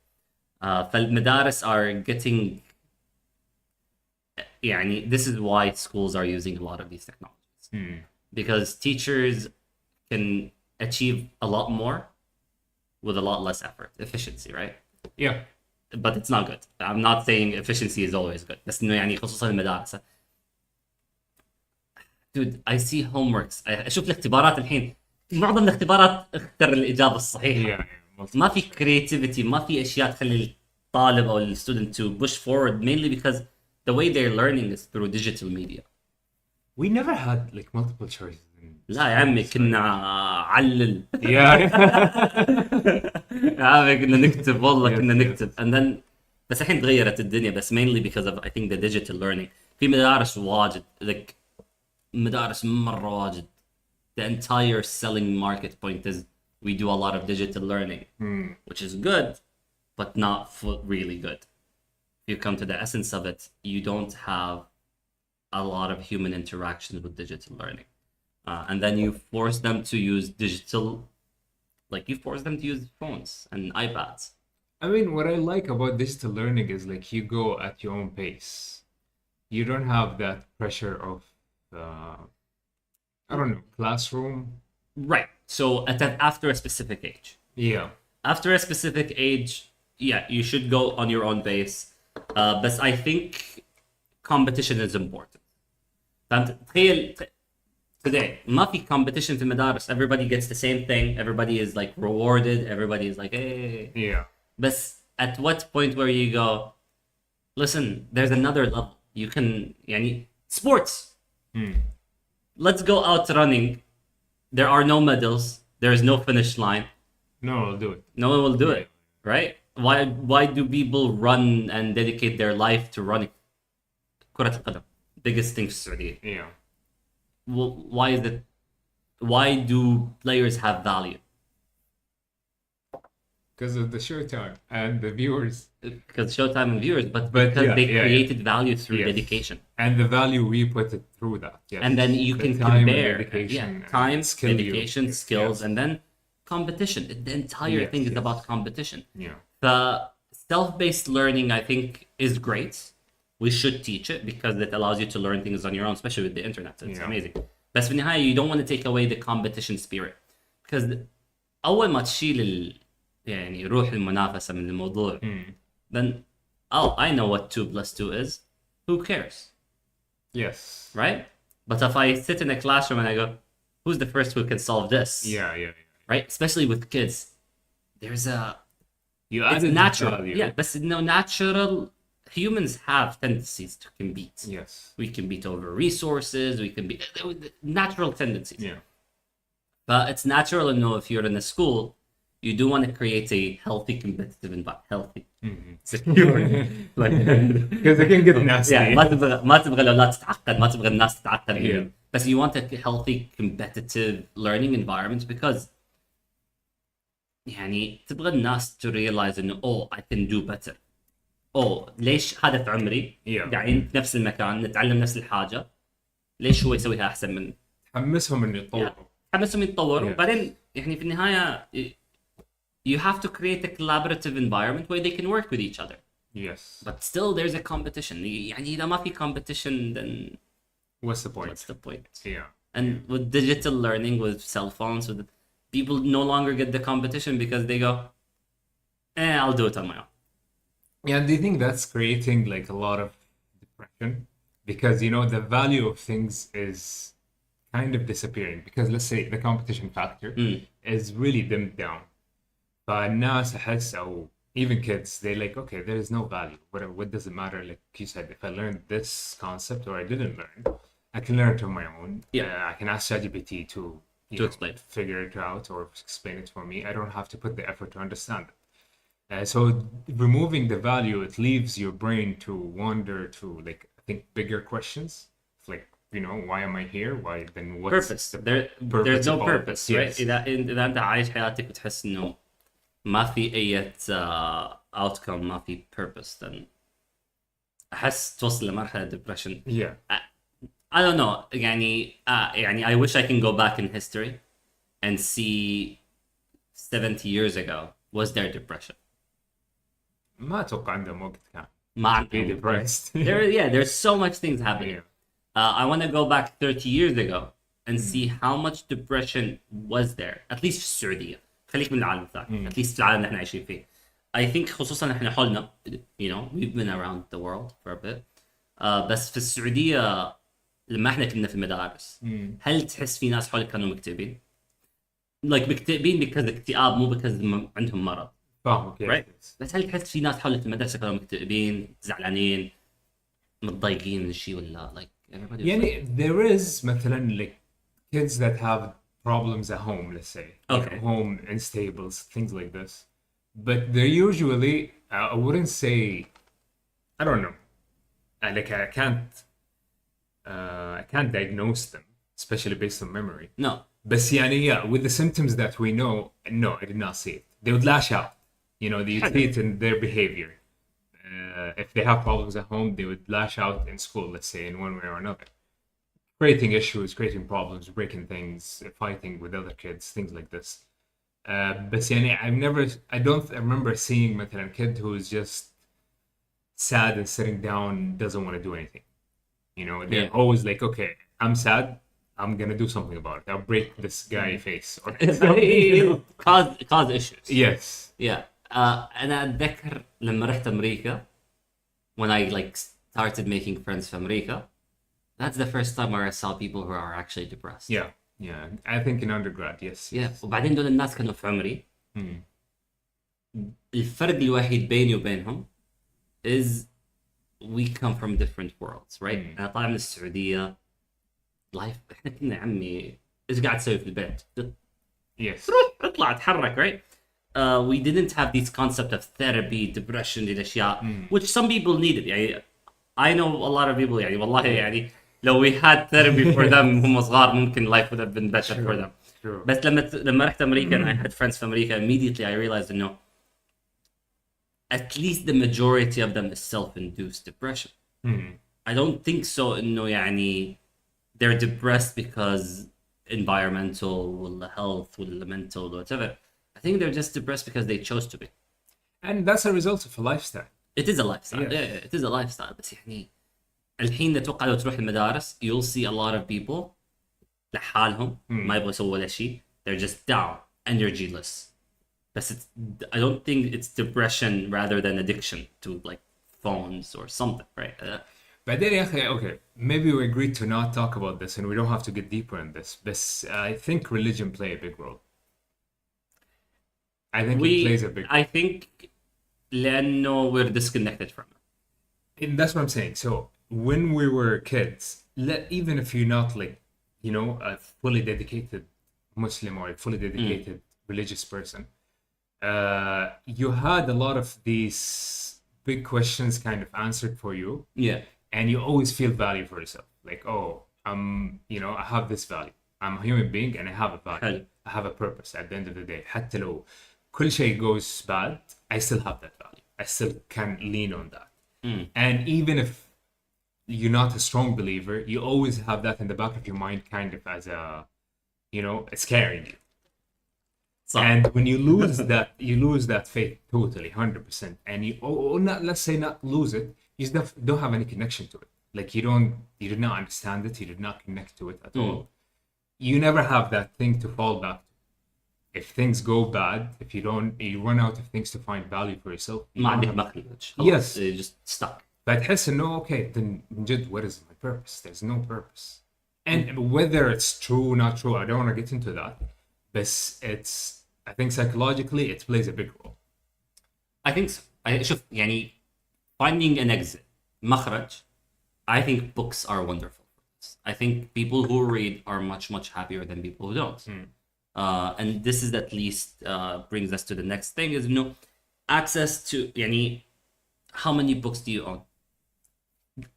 فالمدارس are getting. يعني this is why schools are using a lot of these technologies because teachers can achieve a lot more with a lot less effort, efficiency, right? Yeah. But it's not good. I'm not saying efficiency is always good. بس إنه يعني خصوصا المدارس. Dude, I see homeworks. أشوف الاختبارات الحين. معظم الاختبارات اختر الإجابة الصحيحة. Yeah. ما في creativity, ما في أشياء تخلي الطالب أو الستودنت to push forward, mainly because the way they're learning is through digital media. We never had like multiple choices. لا يا عمي كنا علل. Yeah. يا عمي كنا نكتب والله Yes, كنا yes. نكتب and then بس الحين تغيرت الدنيا بس mainly because of I think the digital learning. في مدارس واجد like مدارس مرة واجد. The entire selling market point is we do a lot of digital learning, which is good, but not really good. If you come to the essence of it, you don't have a lot of human interaction with digital learning. And then you force them to use digital, like you force them to use phones and iPads. I mean, what I like about digital learning is like you go at your own pace. You don't have that pressure of, I don't know, classroom. Right. So after a specific age. Yeah. After a specific age, yeah, you should go on your own pace. But I think competition is important. فهمت؟ تخيل today ما في competition في المدارس. Everybody gets the same thing. Everybody is like rewarded. Everybody is like, hey. Yeah. But at what point where you go, listen, there's another level. You can, يعني, sports. Let's go out running. There are no medals. There is no finish line. No, I'll do it. No one will do it, right? Why do people run and dedicate their life to running? كرة القدم, biggest thing في السعودية. Yeah. Well, why is it? Why do players have value? Because of the showtime and the viewers. Because showtime and viewers, but But because yeah, they yeah, created value through Yes. dedication. And the value we put it through that. Yes. And then you The can time and compare dedication yeah, and time, skill you- dedication, skills, Yes. and then competition. The entire Yes, thing is yes. about competition. Yeah. The self-based learning, I think, is great. We should teach it because it allows you to learn things on your own, especially with the internet. It's Yeah. amazing. بس في النهاية you don't want to take away the competition spirit because أول ما تشيل يعني روح المنافسة من الموضوع then I know what 2 plus 2 is. Who cares? Yes. Right? But if I sit in a classroom and I go, who's the first who can solve this? Yeah. Right? Especially with kids. There's You it's added natural. value. Yeah, but no natural humans have tendencies to compete. Yes. We compete over resources, we can be natural tendencies. Yeah. But it's natural to know if you're in a school, you do want to create a healthy competitive environment. Healthy. Secure. Like Because they can get nasty. yeah, ما تبغى الأولاد تتعقد, ما تبغى الناس تتعقد. Yeah. But you want a healthy competitive learning environment because يعني تبغى الناس to realize إنه I can do better. ليش هذا في عمري Yeah. قاعدين في نفس المكان نتعلم نفس الحاجة ليش هو يسويها أحسن مني. حمسهم انه يتطوروا. حمسهم يتطوروا. Yeah. وبعدين يعني في النهايه you have to create a collaborative environment where they can work with each other. Yes. But still there's a competition. يعني إذا ما في competition then What's the point? what's the point? Yeah. And with digital learning, with cell phones, with people no longer get the competition because they go, I'll do it on my own. Yeah, and do you think that's creating like a lot of depression? Because you know the value of things is kind of disappearing because let's say the competition factor is really dimmed down. فالناس أحس أو even kids they like okay there is no value. What does it matter? Like you said, if I learned this concept or I didn't learn, I can learn it on my own. Yeah. I can ask ChatGPT to explain, figure it out or explain it for me. I don't have to put the effort to understand it. So removing the value, it leaves your brain to wander to like I think bigger questions. It's like you know why am I here? Why then what's Purpose. There's no purpose, right? إذا أنت عايش حياتك بتحس إنه ما في أي outcome، ما في purpose، then أحس توصل لمرحلة depression. Yeah. I don't know. يعني I wish I can go back in history and see 70 years ago was there depression. ما أتوقع عندهم وقت كان. ما Be عندهم. depressed. There's so much things happening. Yeah. I want to go back 30 years ago and see how much depression was there, at least في السعودية. خليك من العالم الثاني. At least في العالم اللي احنا عايشين فيه. I think خصوصا احنا حولنا, you know, we've been around the world for a bit. بس في السعودية لما احنا كنا في المدارس هل تحس في ناس حولك كانوا مكتئبين؟ like مكتئبين because اكتئاب مو because عندهم مرض. فاهمك. right. بس هل تحس في ناس حولك في المدرسة كانوا مكتئبين، زعلانين، متضايقين من الشيء ولا like everybody was يعني there is مثلا like kids that have problems at home, let's say. Okay. Home unstables, things like this. But they're usually, I wouldn't say, I don't know. Like I can't diagnose them, especially based on memory. no. But yeah, with the symptoms that we know, no, I did not see it. They would lash out. You know, you see it in their behavior. If they have problems at home, they would lash out in school, let's say, in one way or another. Creating issues, creating problems, breaking things, fighting with other kids, things like this. But I don't remember seeing مثلا kid who is just sad and sitting down, doesn't want to do anything. You know, they're always like, okay, I'm sad, I'm gonna do something about it. I'll break this guy's face. Or cause issues. Yes. Yeah. أنا أتذكر لما رحت أمريكا when I like started making friends في أمريكا, that's the first time where I saw people who are actually depressed. Yeah. I think in undergrad, yes. Yeah. وبعدين دول الناس كانوا في عمري. الفرق الوحيد بيني وبينهم is we come from different worlds, right? أنا طالع من السعودية. life إحنا كنا عمي إيش قاعد تسوي في البيت؟ Yes. اطلع اتحرك, right? We didn't have this concept of therapy, depression, دي الأشياء, which some people needed. يعني I know a lot of people يعني والله يعني لو we had therapy for them هم صغار ممكن life would have been better for them. True. بس لما رحت أمريكا and I had friends في أمريكا, immediately I realized إنه at least the majority of them is self-induced depression. I don't think so إنه يعني they're depressed because environmental ولا health ولا mental or whatever. I think they're just depressed because they chose to be. And that's a result of a lifestyle. It is a lifestyle. Yes. Yeah, it is a lifestyle. بس يعني الحين أتوقع لو تروح المدارس you'll see a lot of people لحالهم ما يبغوا يسووا ولا شيء. They're just down, energyless. بس I don't think it's depression rather than addiction to like phones or something, right? بعدين يا أخي, okay, maybe we agreed to not talk about this and we don't have to get deeper in this. But I think religion play a big role. I think it plays a big role. I think لأنه we're disconnected from it. And that's what I'm saying. So when we were kids, even if you're not like, you know, a fully dedicated Muslim or a fully dedicated religious person, you had a lot of these big questions kind of answered for you. Yeah. And you always feel value for yourself. Like, oh, you know, I have this value. I'm a human being and I have a value. حلو. I have a purpose at the end of the day. حتى لو كل شيء goes bad, I still have that value. I still can lean on that. And even if you're not a strong believer, you always have that in the back of your mind, kind of as a, scaring you. So, And when you lose that, faith totally, 100%. And you, or not, let's say not lose it, you just don't have any connection to it. Like you did not understand it, you did not connect to it at all. You never have that thing to fall back to. If things go bad, if you run out of things to find value for yourself. ما عندك مخرج. Yes. You're just stuck. فتحس انه okay, then جد, what is my purpose? There's no purpose. And whether it's true or not true, I don't want to get into that. But I think psychologically it plays a big role. I think so. شوف يعني finding an exit مخرج. I think books are wonderful. I think people who read are much happier than people who don't. And this is at least brings us to the next thing is access to يعني how many books do you own?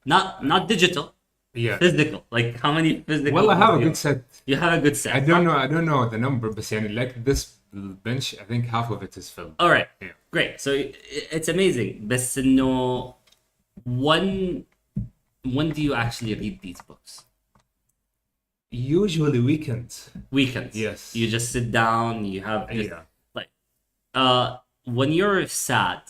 Not digital. Yeah. Physical. Like how many physical? Well, I have a books good set. You have a good set. I don't know the number, but يعني, like this bench, I think half of it is filled. All right. Yeah. Great. So it's amazing. بس إنه when do you actually read these books? Usually weekends. Weekends. Yes. You just sit down. You have just, Yeah. like when you're sad,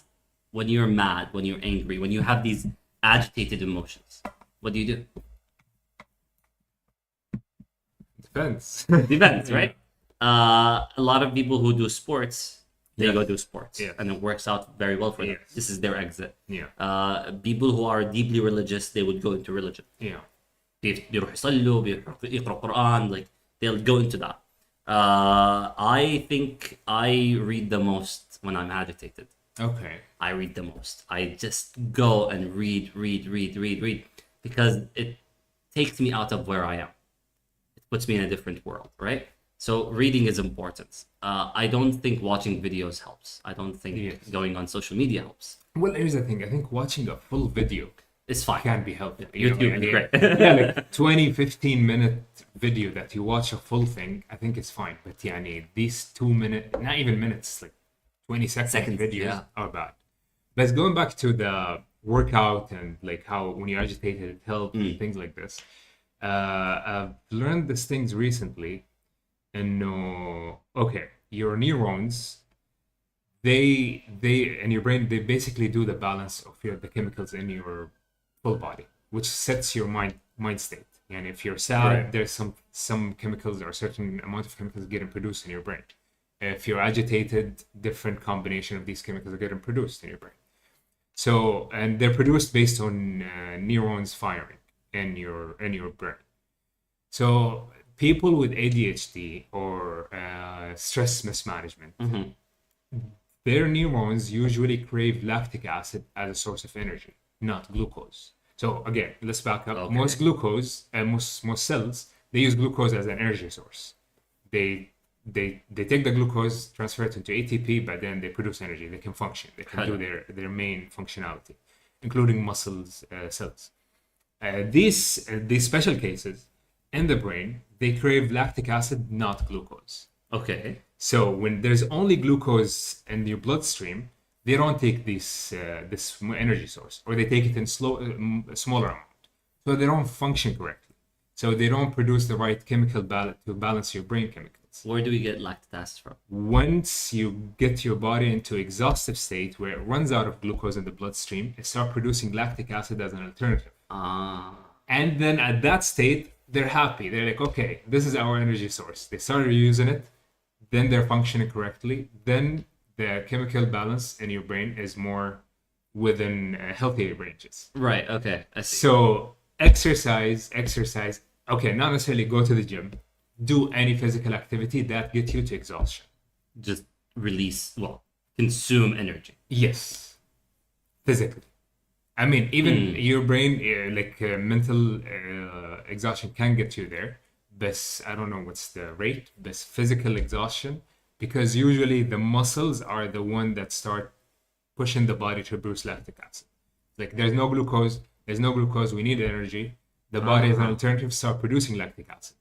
when you're mad, when you're angry, when you have these agitated emotions, what do you do? Depends. Depends, right? A lot of people who do sports, they Yeah. go do sports, Yeah. and it works out very well for them. Yes. This is their exit. Yeah. People who are deeply religious, they would go into religion. Yeah. بيروحوا يصلوا يقرأوا قرآن, like they'll go into that. I think I read the most when I'm agitated. Okay. I read the most. I just go and read because it takes me out of where I am. It puts me in a different world, right? So reading is important. I don't think watching videos helps. I don't think Yes. going on social media helps. Well, here's the thing. I think watching a full video It's fine. can be helpful. YouTube is great. Yeah, like 20, 15-minute video that you watch a full thing, I think it's fine. But yani, these 2 minute, not even minutes, like 20-second videos yeah. are bad. But going back to the workout and like how when you're agitated it helps and things like this. I've learned these things recently, and okay, your neurons, they in your brain, they basically do the balance of the chemicals in your full body, which sets your mind state. And if you're sad, Right. there's some chemicals or a certain amount of chemicals getting produced in your brain. If you're agitated, different combination of these chemicals are getting produced in your brain. So, and they're produced based on neurons firing in your brain. So people with ADHD or stress mismanagement, their neurons usually crave lactic acid as a source of energy, not glucose. So again, let's back up. Okay. Most glucose and most cells, they use glucose as an energy source. They take the glucose, transfer it into ATP, but then they produce energy. They can function. They can do their main functionality, including muscles, cells. These special cases in the brain, they crave lactic acid, not glucose. Okay. So when there's only glucose in your bloodstream, they don't take this energy source, or they take it in smaller amount. So they don't function correctly. So they don't produce the right chemical to balance your brain chemicals. Where do we get lactic acid from? Once you get your body into exhaustive state where it runs out of glucose in the bloodstream, it starts producing lactic acid as an alternative. And then at that state, they're happy. They're like, okay, this is our energy source. They started using it. Then they're functioning correctly. Then the chemical balance in your brain is more within healthy ranges. Right. Okay. I see. So exercise. Okay, not necessarily go to the gym. Do any physical activity that gets you to exhaustion. Just consume energy. Yes, physically. I mean, even your brain, mental exhaustion can get you there. But I don't know what's the rate, but physical exhaustion, because usually the muscles are the one that start pushing the body to produce lactic acid. Like there's no glucose, we need energy. The body as an alternative start producing lactic acid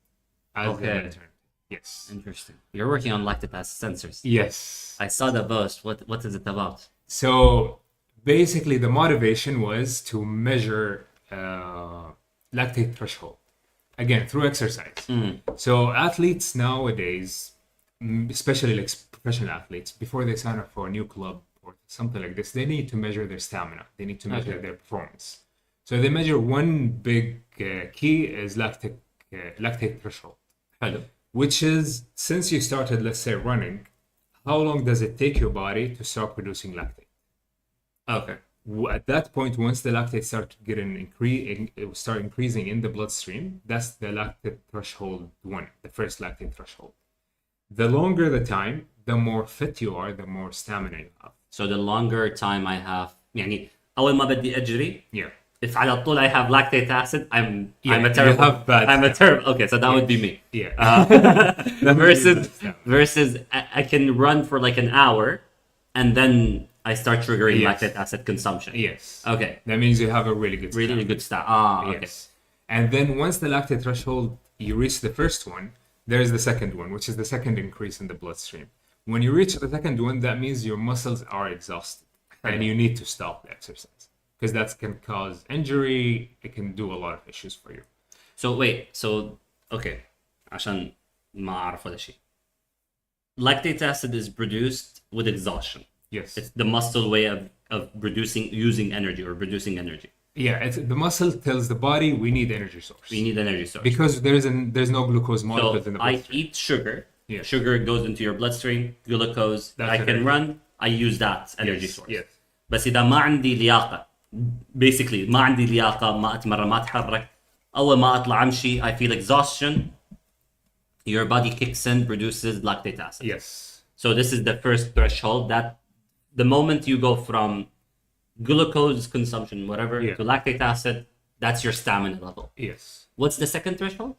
as an alternative. Yes. Interesting. You're working on lactic acid sensors. Yes. I saw the post. What is it about? So basically the motivation was to measure lactate threshold. Again, through exercise. So athletes nowadays, especially like professional athletes, before they sign up for a new club or something like this, they need to measure their stamina. They need to measure their performance. So they measure one big key is lactate threshold. Hello. Which is, since you started, let's say, running, how long does it take your body to start producing lactate? Okay. At that point, once the lactate start increasing in the bloodstream, that's the lactate threshold one, the first lactate threshold. The longer the time, the more fit you are, the more stamina you have. So the longer time I have, يعني أول ما بدي أجري, Yeah. if على طول I have lactate acid, I'm a you terrible. have bad I'm a stamina. terrible. Okay, so that would be me. Yeah. Versus I can run for like an hour, and then I start triggering Yes. lactate acid consumption. Yes. Okay. That means you have a really good Really stamina. good start. Ah, okay. Yes. And then once the lactate threshold, you reach the first one, there is the second one, which is the second increase in the bloodstream. When you reach the second one, that means your muscles are exhausted and you need to stop the exercise because that can cause injury. It can do a lot of issues for you. So wait. So okay. عشان ما أعرف ولا شيء. Lactate acid is produced with exhaustion. Yes. It's the muscle way of using energy or producing energy. Yeah. The muscle tells the body we need energy source. We need energy source. Because there's no glucose molecules in the So I bloodstream. eat sugar. Yeah. Sugar goes into your bloodstream. Glucose. That's I can energy. run. I use that energy Yes, source. yes. بس إذا ما عندي لياقة, basically ما عندي لياقة, ما أتمرن, ما أتحرك, أول ما أطلع أمشي, I feel exhaustion. Your body kicks in, produces lactate acid. Yes. So this is the first threshold, that the moment you go from glucose consumption, whatever, Yeah. to lactate acid, that's your stamina level. Yes. What's the second threshold?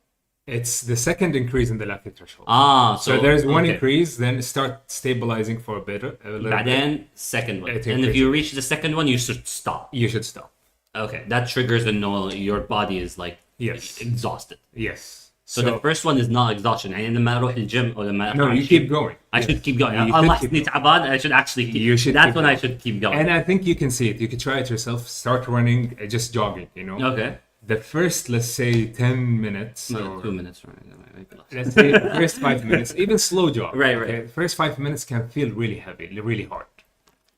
It's the second increase in the lactate threshold. Ah, So there's one okay. increase, then start stabilizing for a little bit. بعدين second one. It And if increases. you reach the second one, you should stop. You should stop. Okay, that triggers the no, your body is like Yes. exhausted. Yes. So the first one is not exhaustion. يعني لما أروح الجيم أو لما no, you keep going. I should keep going. You should Allah keep حسني تعبان, I should actually keep. You should That's keep when I going. should keep going. And I think you can see it. You can try it yourself. Start running, just jogging, you know. Okay. The first, let's say, 10 minutes. No, or 2 minutes, right? let's say the first 5 minutes, even slow jog. Right. Okay? The first 5 minutes can feel really heavy, really hard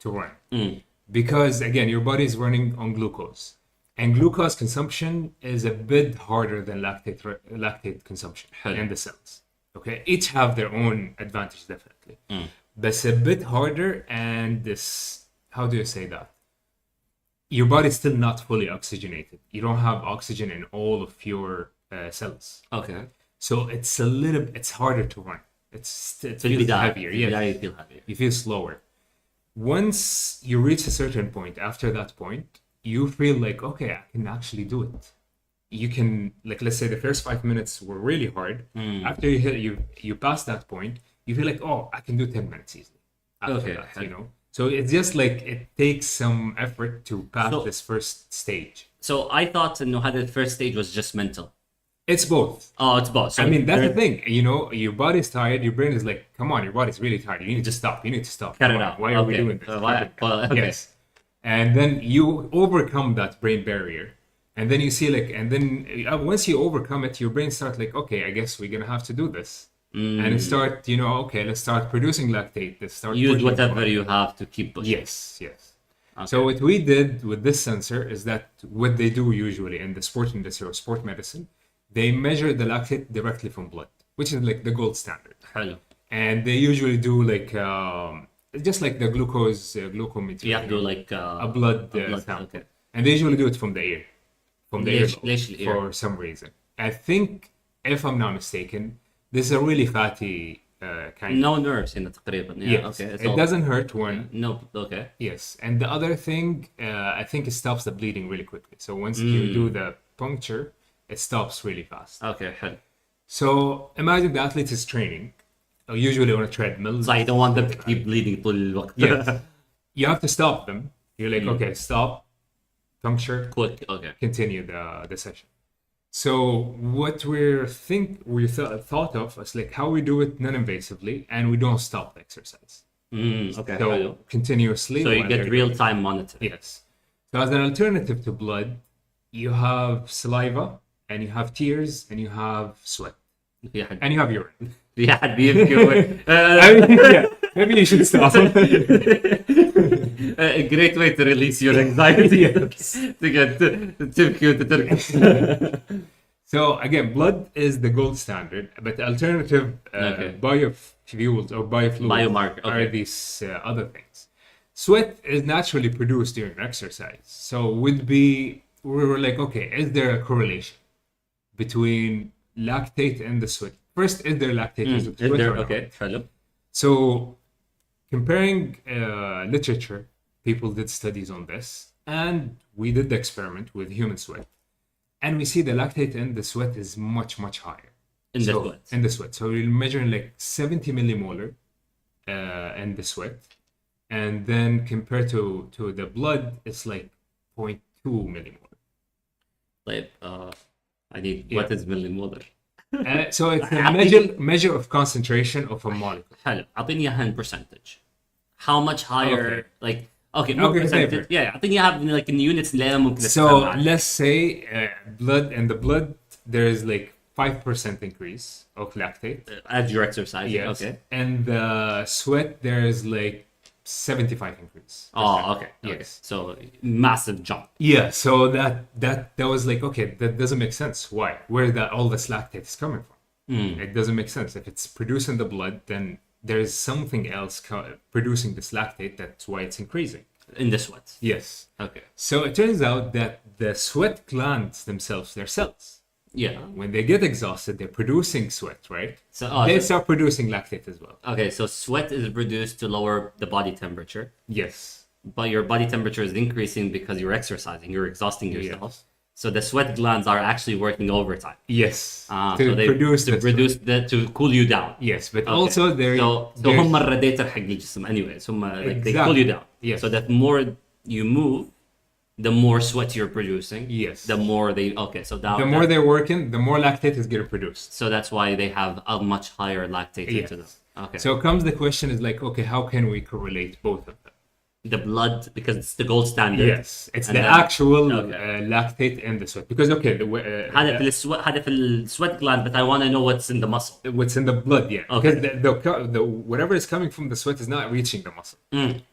to run. Mm. Because, again, your body is running on glucose. And glucose consumption is a bit harder than lactate consumption حلو. in the cells. Okay, each have their own advantage, definitely. Mm. But it's a bit harder, and this, how do you say that? Your body's still not fully oxygenated. You don't have oxygen in all of your cells. Okay. So it's harder to run. It في feels البداية. heavier. Yes. البداية you feel heavier. You feel slower. Once you reach a certain point, after that point, you feel like, okay, I can actually do it. You can, like, let's say the first 5 minutes were really hard. After you pass that point, you feel like, oh, I can do 10 minutes easily. After Okay. that, you know. So it's just like it takes some effort to pass So- this first stage. So I thought إنه هذا the first stage was just mental. It's both. Oh, it's both. So I mean, that's the there- thing. You know, your body's tired. Your brain is like, come on, your body's really tired. You need to stop. You need to stop. Cut Come it on, out. Why are we Okay. doing this? Okay. Yes. And then you overcome that brain barrier. And then you see and then once you overcome it, your brain starts like, okay, I guess we're going to have to do this. And it start, okay, let's start producing lactate. Let's start Use pushing whatever forward. you have to keep pushing. Yes. Okay. So what we did with this sensor is that what they do usually in the sport industry or sport medicine, they measure the lactate directly from blood, which is like the gold standard. حلو. And they usually do like just like the glucometer. You have to do like a blood, blood, sample. okay. And they usually do it from the ear, from the ear ليش الإير؟ for some reason. I think, if I'm not mistaken, this is a really fatty kind. No nerves هنا تقريبا. Yeah. Yes. Okay. it's It all- doesn't hurt one. No. Okay. Yes, and the other thing, I think it stops the bleeding really quickly. So once you do the puncture, it stops really fast. Okay. حلو. So imagine the athlete is training, usually on a treadmill. So I don't want them to keep bleeding طول الوقت. Yes. You have to stop them. You're like, okay, stop, puncture, Quick. Okay. continue the session. So what we thought of is like how we do it non-invasively and we don't stop the exercise. Okay. So حلو. continuously. So you while get they're real-time monitoring. Yes. So as an alternative to blood, you have saliva, and you have tears, and you have sweat, في حد and you have urine. في حد بيبكي I mean, yeah, maybe you should stop. A great way to release your anxiety. Yes. تقعد تبكي وتتركز. So again, blood is the gold standard, but alternative Okay. biofuels or biofluids Biomarker, are okay. these other things. Sweat is naturally produced during exercise, so we were like, okay, is there a correlation between lactate and the sweat? First, is there lactate in the Is sweat there or not? okay حلو. So, comparing literature, people did studies on this, and we did the experiment with human sweat, and we see the lactate in the sweat is much, much higher. In the So, sweat. In the sweat. So, we're measuring like 70 millimolar in the sweat, and then compared to the blood, it's like 0.2 millimolar. طيب I need what is millimolar. So, it's a measure of concentration of a molecule. حلو اعطيني اياها in percentage. How much higher Okay. like okay more Okay, percentage fair. yeah اعطيني اياها like in units اللي انا ممكن So أتفهمها. let's say blood in the blood there is like 5% increase of lactate. As you're exercising. Yes. Okay. And the sweat there is like 75 increase. Oh, okay. Okay. Yes. So massive jump. Yeah. So that was like, okay, that doesn't make sense. Why? Where that all this lactate is coming from? It doesn't make sense. If it's produced in the blood, then there is something else producing this lactate. That's why it's increasing. In the sweat. Yes. Okay. So it turns out that the sweat glands themselves, they're cells. Yeah. When they get exhausted, they're producing sweat, right? So They start producing lactate as well. okay, so sweat is produced to lower the body temperature, Yes. but your body temperature is increasing because you're exercising, you're exhausting yourself. Yes. So the sweat glands are actually working overtime. Yes. So they produce to the produce to cool you down. Yes, but Okay. also they're so هم الراديتر حق الجسم anyways هم like they Exactly. cool you down. Yes. So that more you move, the more sweat you're producing. Yes. The more they so now the more they're working, the more lactate is getting produced. so that's why they have a much higher lactate Yes. into them. Okay. So comes the question is like, okay, how can we correlate both of them? the blood because it's the gold standard. Yes, it's And the then- actual Okay. lactate in the sweat because okay, هذا في السويت هذا في السويت gland but I want to know what's in the muscle. what's in the blood, yeah. Okay. Because the whatever is coming from the sweat is not reaching the muscle,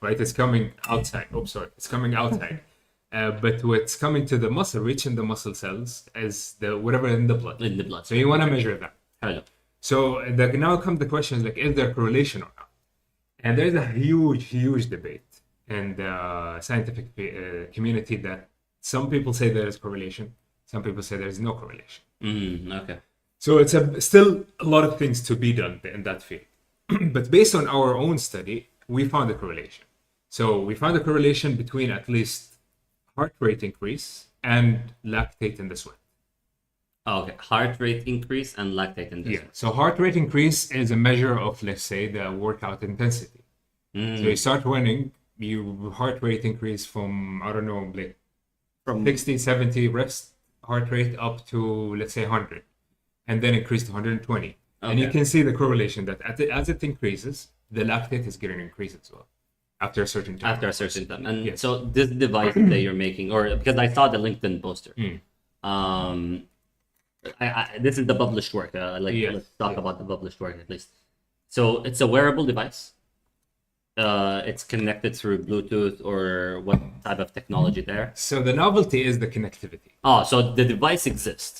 right? It's coming outside. Oh, sorry, it's coming outside. But what's coming to the muscle, reaching the muscle cells, is the whatever in the blood. In the blood. So you want to measure that. حلو. So now comes the question is like, is there correlation or not? And there's a huge debate in the scientific community that some people say there is correlation, some people say there is no correlation. Okay. So it's still a lot of things to be done in that field. But based on our own study, we found a correlation. So we found a correlation between at least heart rate increase and lactate in the sweat. Okay. Heart rate increase and lactate in this. Yeah. So heart rate increase is a measure of, let's say, the workout intensity. So you start running, your heart rate increase from, I don't know, like From 60, 70 reps heart rate up to, let's say, 100. And then increase to 120. And you Okay. can see the correlation that as it increases, the lactate is getting increased as well. After a certain time. after a certain time. And Yes. so this device that you're making, or because I saw the LinkedIn poster, this is the published work. Yes, Let's talk yes. about the published work at least. So it's a wearable device. It's connected through Bluetooth or what type of technology there? So the novelty is the connectivity. Oh, so the device exists.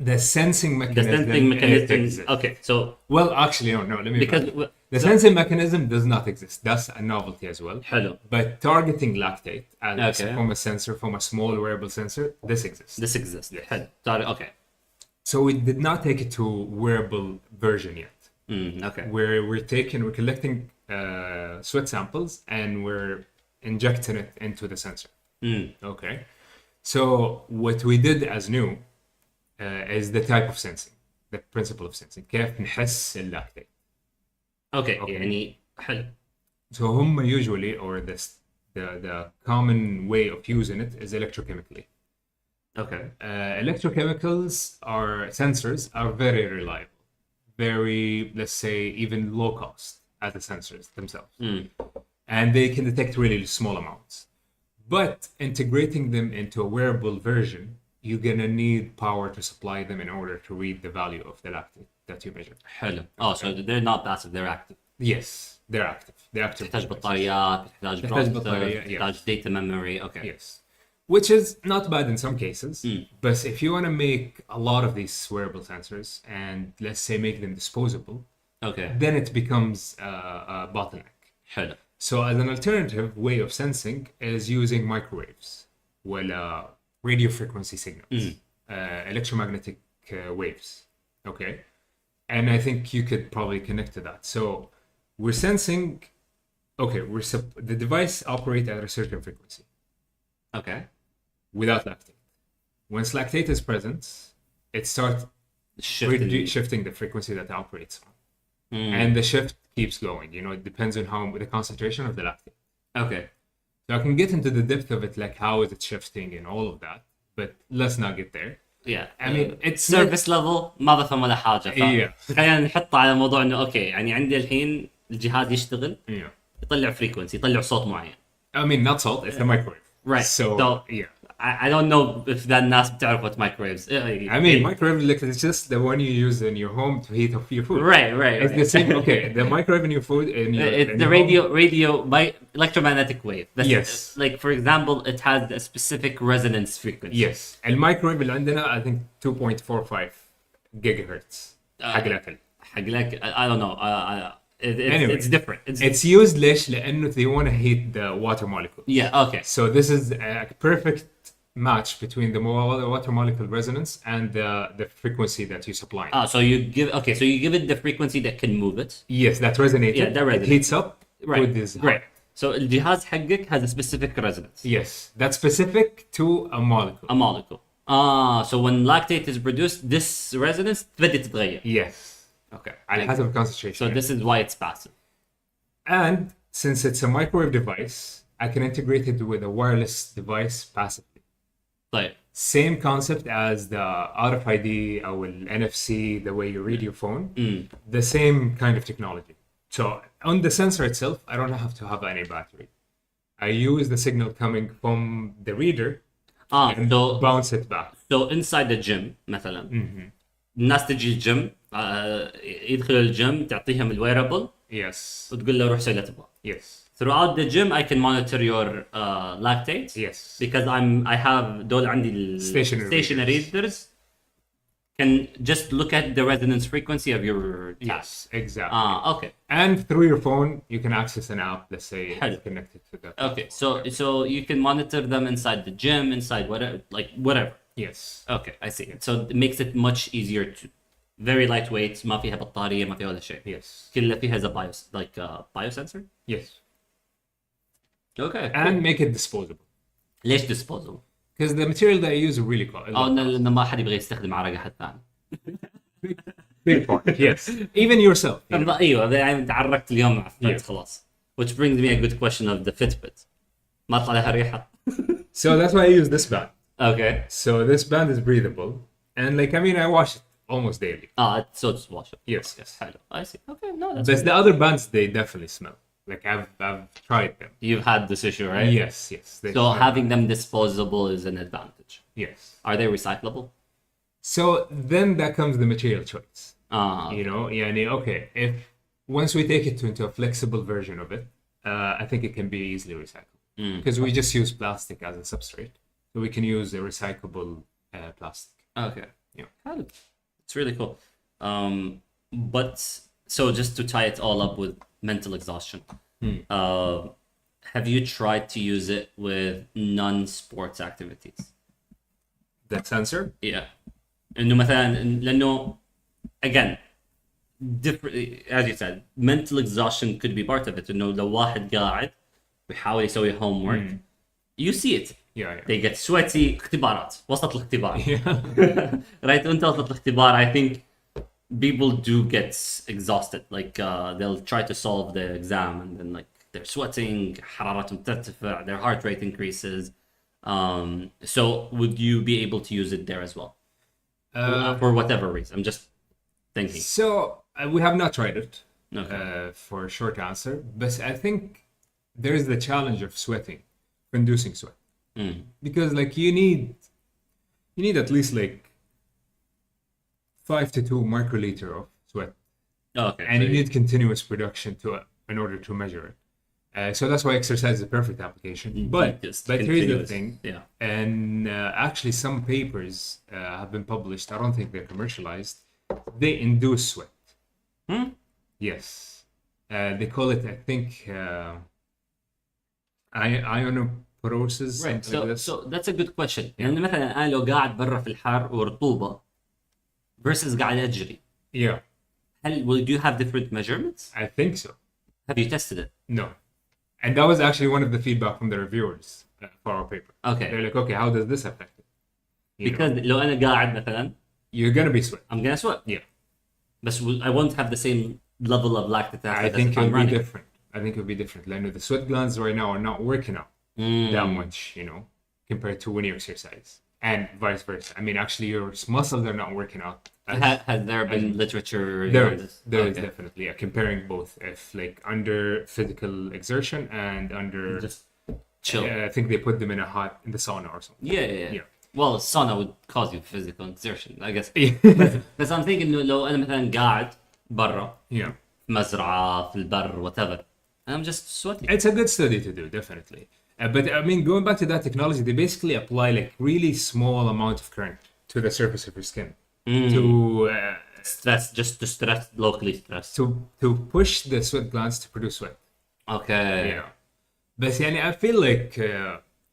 The sensing The mechanism. sensing mechanism. exists. Okay, so Well, actually, no, let me. because the sensing mechanism does not exist. That's a novelty as well. hello, But targeting lactate Okay. from a sensor, from a small wearable sensor, this exists. this exists. Yes. Hello. Sorry, okay. So we did not take it to wearable version yet. Okay. We're collecting sweat samples and we're injecting it into the sensor. Okay. So what we did as new is the type of sensing, the principle of sensing. كيف نحس اللactate. Okay. يعني حلو. So هم usually, or the common way of using it is electrochemically. Okay. Electrochemicals are sensors are very reliable, very, let's say, even low cost as the sensors themselves, and they can detect really small amounts. But integrating them into a wearable version you're gonna need power to supply them in order to read the value of the lactate that you measure. حلو. Oh, so they're not passive, they're active. Yes, they're active. They're active. تحتاج بطاريات، تحتاج تحتاج processor، بطارية, تحتاج data memory. Okay. Yes, which is not bad in some cases. But if you want to make a lot of these wearable sensors and let's say make them disposable, Okay. then it becomes a bottleneck. حلو. So as an alternative way of sensing is using microwaves, well, radio frequency signals, electromagnetic waves. Okay, and I think you could probably connect to that. So we're sensing. Okay, the device operates at a certain frequency. Okay. Without lactate. Once lactate is present, it starts shifting the frequency that it operates on. And the shift keeps going. You know, it depends on how the concentration of the lactate. Okay. So I can get into the depth of it, like how is it shifting and all of that, but let's not get there. Yeah. I mean, it's surface level ما بفهم ولا حاجة. Yeah. خلينا نحط على موضوع إنه أوكي يعني عندي الحين الجهاز يشتغل Yeah. يطلع فريكونسي يطلع صوت معين. I mean, not salt, it's the microwave. Right. So yeah. I don't know if that الناس بتعرف what microwaves. I mean, microwave, like, it's just the one you use in your home to heat up your food. Right. It's the same. Okay, the microwave in your food. It's the radio electromagnetic wave. Yes. Like for example, it has a specific resonance frequency. Yes. الميكرويف اللي عندنا I think 2.45 gigahertz. حق الأكل. حق لك I don't know. Anyway, it's different. It's used ليش؟ لأنه they want to heat the water molecule. Yeah. Okay. So this is a perfect match between the water molecule resonance and the frequency that you supply. So you give it the frequency that can move it. Yes, that resonates. Yeah, that resonates. It heats up with this. Right. So الجهاز حقك has a specific resonance. Yes, that's specific to a molecule. A molecule. So when lactate is produced, this resonance تبدأ تتغير. Yes. Okay. على حسب concentration. So this is why it's passive. And since it's a microwave device, I can integrate it with a wireless device passively. طيب. Same concept as the RFID or NFC, the way you read your phone. The same kind of technology. So on the sensor itself, I don't have to have any battery. I use the signal coming from the reader and bounce it back. So inside the gym مثلا الناس تجي الجيم يدخلوا الجيم تعطيهم الويرابل Yes. وتقول له روح سوي اللي تبغاه. Yes. Throughout the gym, I can monitor your lactate. Yes. Because I have دول عندي stationary readers. Can just look at the resonance frequency of your Yes, exactly. Okay. And through your phone, you can access an app. Let's say Hello. it's connected to that. Okay. So you can monitor them inside the gym, inside whatever. Yes. Okay, I see. So it makes it much easier to very lightweight. ما فيها بطارية ما فيها ولا شيء. Yes. كل اللي فيها is a biosensor. Yes. Okay. And make it disposable. ليش disposable؟ Because the material that I use is really cool. لأن ما حد يبغى يستخدم عرق أحد ثاني. Big part. Yes. Even yourself. ايوه يعني تعرقت اليوم مع فيت Yeah. خلاص. Which brings me a good question of the Fitbit. ما طلع لها ريحة. So that's why I use this band. Okay. So this band is breathable. And like, I mean, I wash it almost daily. So it's wash it. Yes. Yes. حلو. I see. Okay, no, that's But good. the other bands, they definitely smell. Like I've tried them. You've had this issue, right? Yes. Yes. They So smell. having them disposable is an advantage. Yes. Are they recyclable? So then that comes the material choice. Okay. You know, yeah, okay. If once we take it into a flexible version of it, I think it can be easily recycled because we just use plastic as a substrate, so we can use a recyclable plastic. Okay. Yeah. Hello. It's really cool. But so just to tie it all up with mental exhaustion, have you tried to use it with non-sports activities? That sensor? Yeah. إنه مثلا لأنه again different as you said mental exhaustion could be part of it. إنه لو واحد قاعد بيحاول يسوي homework you see it. Yeah. They get sweaty. اختبارات وسط الاختبار. Yeah. Right وانت وسط الاختبار I think people do get exhausted. Like they'll try to solve the exam and then like they're sweating, حرارتهم ترتفع, their heart rate increases. So would you be able to use it there as well? For whatever reason. I'm just thinking. So we have not tried it. Okay. For a short answer, but I think there is the challenge of sweating, inducing sweat, because like you need you need at least like 5 to 2 microliter of sweat, Okay. and so you need continuous production in order to measure it. So that's why exercise is a perfect application. But just here's the continuous. thing, Yeah. and actually some papers have been published. I don't think they're commercialized. They induce sweat. Yes, they call it, I think, ionoporosis. Right. something like this. So that's a good question. يعني مثلا انا لو قاعد برا في الحر ورطوبة versus قاعد اجري. Yeah, Do you have different measurements? I think so. Have you tested it? No, and that was actually one of the feedback from the reviewers for our paper. Okay. They're like, okay, how does this affect it? You know, Because لو انا قاعد مثلا you're gonna be sweat. I'm gonna sweat. Yeah, But I won't have the same level of lactic acid I as think if I'm it'll be running. different. I think it'll be different. Like, the sweat glands right now are not working out that much, you know, compared to when you exercise, and vice versa. I mean, actually, your muscles are not working out. Has there been literature There on is, this? there is Okay. definitely, yeah, comparing both, if like under physical exertion and under, Just chill. I think they put them in the sauna or something. Yeah. Well, sauna would cause you physical exertion, I guess. Yeah. بس I'm thinking إنه لو أنا مثلا قاعد برا Yeah. في مزرعة في البر whatever, I'm just sweating. It's a good study to do, definitely. But I mean, going back to that technology, they basically apply like really small amount of current to the surface of your skin to Stress locally stress. to push the sweat glands to produce sweat. Okay. Yeah. But يعني, I feel like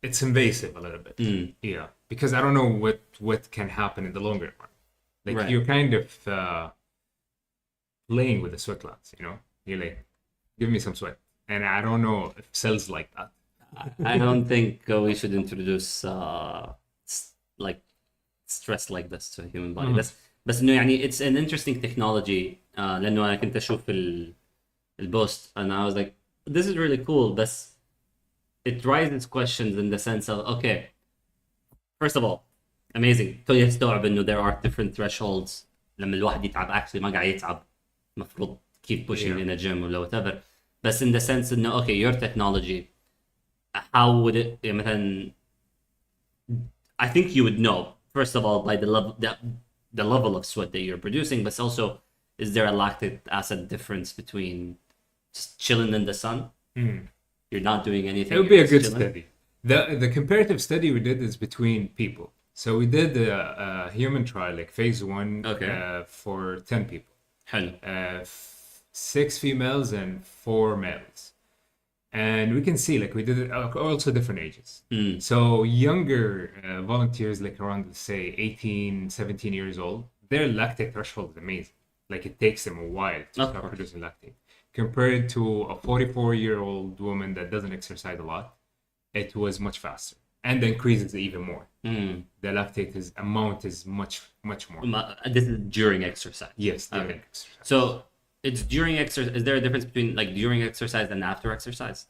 it's invasive a little bit. Yeah. Because I don't know what can happen in the longer run. Like, Right. you're kind of playing with the sweat glands, you know? You're like, give me some sweat. And I don't know if cells like that. I don't think we should introduce like stress like this to a human body. بس إنه يعني it's an interesting technology. لأنه أنا كنت أشوف البوست and I was like, this is really cool. بس it raises questions in the sense of, okay, first of all, amazing. تو يستوعب إنه there are different thresholds. لما الواحد يتعب actually ما قاعد يتعب. مفروض keep pushing in a gym ولا whatever. بس in the sense إنه okay, your technology, how would it يعني مثلا I think you would know first of all by the level of sweat that you're producing, but also is there a lactic acid difference between just chilling in the sun? You're not doing anything. It would be you're a good just chilling? study. The comparative study we did is between people. So we did a human trial, like phase 1, Okay. for 10 people. حلو. 6 females and 4 males. And we can see, like, we did it also different ages. So younger volunteers, like around, let's say, 18, 17 years old, their lactate threshold is amazing. Like, it takes them a while to Of start course. producing lactate. Compared to a 44-year-old woman that doesn't exercise a lot, it was much faster. And the increase is even more. The lactate amount is much, much more. This is during exercise. Yes, during Okay. exercise. So it's during exercise. Is there a difference between like during exercise and after exercise?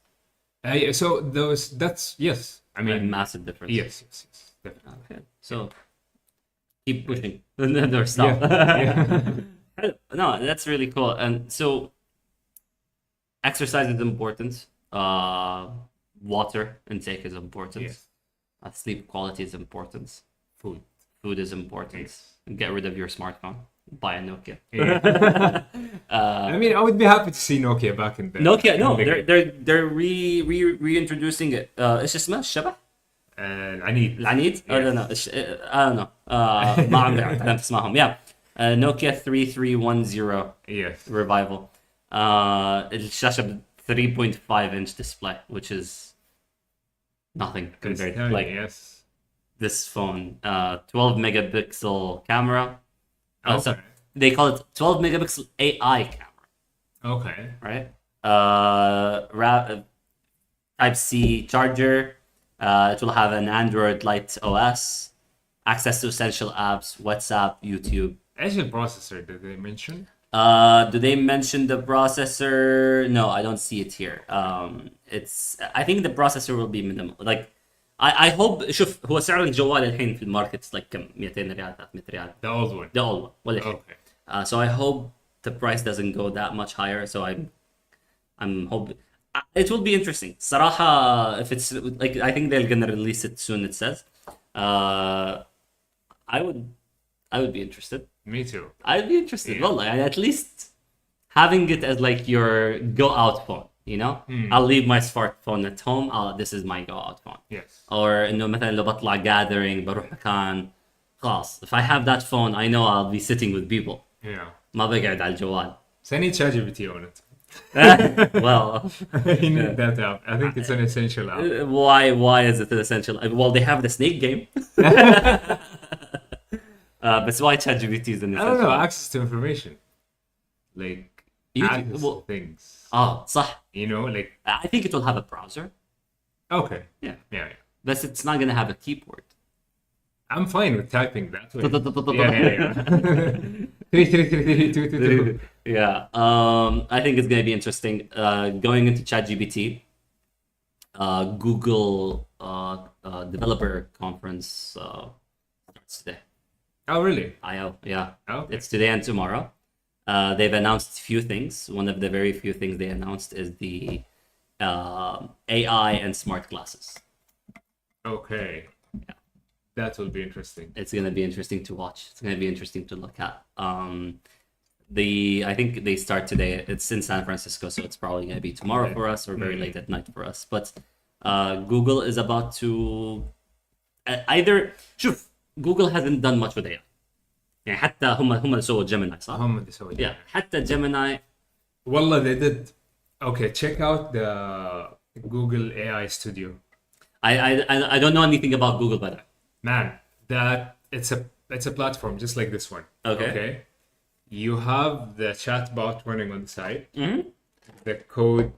So that's, yes. I A mean, massive difference. yes, definitely. Okay. So keep pushing. Never stop. Yeah. No, that's really cool. And so exercise is important. Water intake is important. Yes. Sleep quality is important. Food. Food is important. Get rid of your smartphone. Buy a Nokia. I mean, I would be happy to see Nokia back in the Nokia, no, in the game. they're reintroducing it. ايش اسمه الشبح؟ العنيد. العنيد؟ I don't know. I don't know. ما عمري تعلمت اسمهم. Yeah. Nokia 3310 Yes. revival. الشاشة ب 3.5 inch display, which is nothing compared to like yes. this phone. 12 megapixel camera. So Okay. they call it 12 megapixel AI camera, Okay. right? Type C charger. It will have an Android Light OS, access to essential apps, WhatsApp, YouTube. ايش البروسيسور did they mention? Do they mention the processor? No, I don't see it here. I think the processor will be minimal. Like, I hope. شوف هو سعر الجوال الحين في الماركت like كم 200 ريال 300 ريال. The old one. The old one. ولا شيء. Okay. So I hope the price doesn't go that much higher. So I'm hoping it will be interesting. صراحة, if it's like I think they're gonna release it soon. It says. I would be interested. Me too. I'd be interested. Yeah. Well, at least having it as like your go out phone, you know? I'll leave my smartphone at home. This is my go out phone. Yes. Or انه مثلا لو بطلع gathering بروح مكان خلاص. If I have that phone, I know I'll be sitting with people. Yeah. ما بقعد على الجوال. So I need ChatGPT on it. Well, You need that app. I think it's an essential app. why is it essential? Well, they have the snake game. But why ChatGPT is an I essential? don't know, access to information. Like, access to things. صح. You know, like, I think it will have a browser. okay. Yeah. Yeah. But it's not gonna have a keyboard. I'm fine with typing that way. Yeah. 3. Yeah. I think it's gonna be interesting. Going into ChatGPT, Google developer conference starts today. Oh, really? I.O. Yeah. Okay. It's today and tomorrow. They've announced a few things. One of the very few things they announced is the AI and smart glasses. Okay. Yeah. That will be interesting. It's going to be interesting to watch. It's going to be interesting to look at. I think they start today. It's in San Francisco, so it's probably going to be tomorrow for us or very late at night for us. But Google is about to either شوف Google hasn't done much with AI. يعني حتى هم اللي سووا Gemini صح؟ هم اللي سووا Yeah, حتى Gemini. والله they did. Okay, check out the Google AI Studio. I don't know anything about Google, but Man, that it's a platform just like this one. Okay. You have the chatbot running on the side, the code,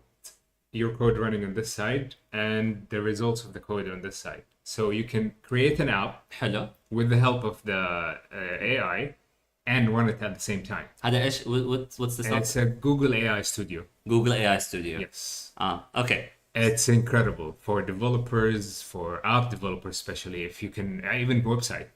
your code running on this side, and the results of the code on this side. So you can create an app حلو. with the help of the AI and run it at the same time. هذا إيش what's this? And it's a Google AI Studio. Google AI Studio. Yes. Okay. It's incredible for developers, for app developers, especially if you can, even website.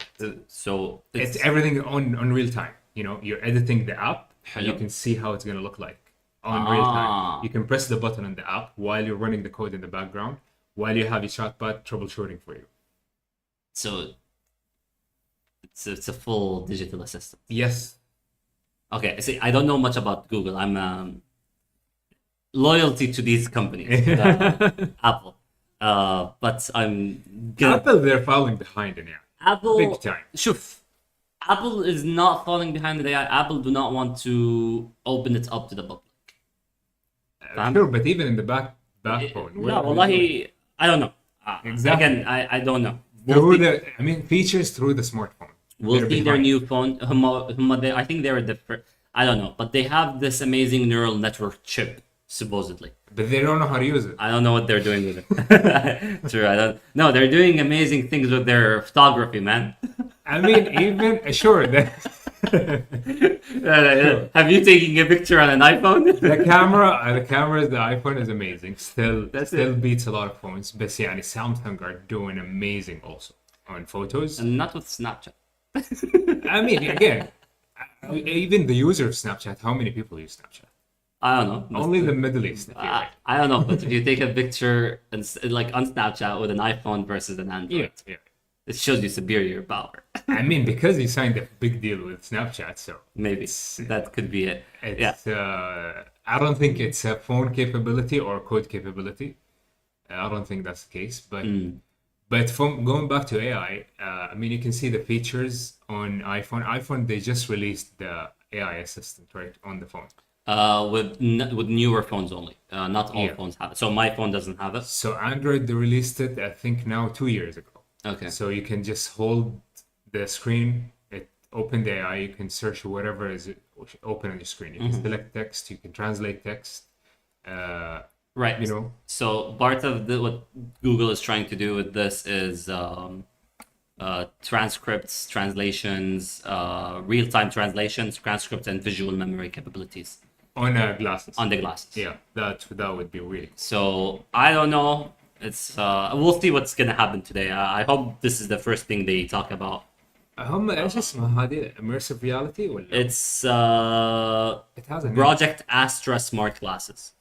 So It's everything on real time. You know, you're editing the app, and you Hello. can see how it's going to look like on real time. You can press the button on the app while you're running the code in the background, while you have your chatbot troubleshooting for you. So it's a full digital assistant. Yes. Okay. See, I don't know much about Google. I'm loyalty to these companies, Apple. But I'm gonna Apple, they're falling behind in AI. Apple Big time. شوف, Apple is not falling behind the AI. Apple do not want to open it up to the public. Sure, but even in the backbone. لا والله I don't know. Exactly. Again, I don't know. Through features through the smartphone. We'll They're see their behind. new phone. I think they're the first. I don't know, but they have this amazing neural network chip supposedly. But they don't know how to use it. I don't know what they're doing with it. True, I don't. No, they're doing amazing things with their photography, man. I mean, even sure that Have you taken a picture on an iPhone? the camera, the iPhone is amazing. Still beats a lot of phones. But يعني Samsung are doing amazing also on photos. And not with Snapchat. I mean, again, even the user of Snapchat. How many people use Snapchat? I don't know. Only the Middle East. I feel like. I don't know, but if you take a picture and like on Snapchat with an iPhone versus an Android, Yeah. it shows you superior power. I mean, because you signed a big deal with Snapchat, so Maybe that could be it. it's. I don't think it's a phone capability or code capability. I don't think that's the case, but from going back to AI, I mean, you can see the features on iPhone. iPhone, they just released the AI assistant right on the phone. With newer phones only. Not all Yeah. phones have it. So my phone doesn't have it. So Android, they released it, I think now 2 years ago. Okay. So you can just hold the screen, it open the AI, you can search whatever is open on your screen. You can select text, you can translate text. Right. You know, So part of what Google is trying to do with this is transcripts, translations, real-time translations, transcripts, and visual memory capabilities on glasses. on the glasses. Yeah, that would be really cool. So I don't know. It's we'll see what's gonna happen today. I hope this is the first thing they talk about. هم ايش اسمها هذه immersive reality ولا It's it has a name. Project Astra Smart Glasses.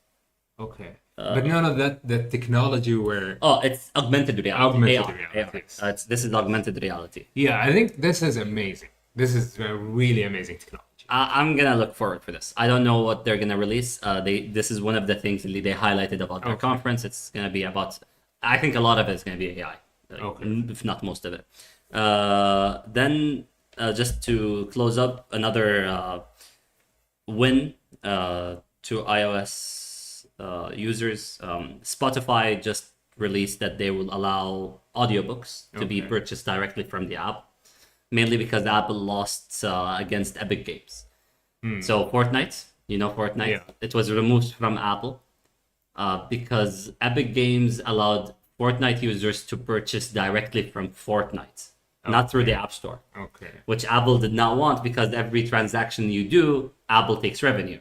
Okay. But none of that technology where... Oh, it's augmented reality. Augmented AR, reality, yes. This is augmented reality. Yeah, I think this is amazing. This is a really amazing technology. I'm gonna look forward for this. I don't know what they're gonna release. This is one of the things they highlighted about their conference. It's gonna be about. I think a lot of it is gonna be AI, if not most of it. Then just to close up, another win to iOS users. Spotify just released that they will allow audiobooks to be purchased directly from the app, mainly because Apple lost against Epic Games. So Fortnite, Fortnite, it was removed from Apple because Epic Games allowed Fortnite users to purchase directly from Fortnite, not through the App Store. Which Apple did not want because every transaction you do, Apple takes revenue.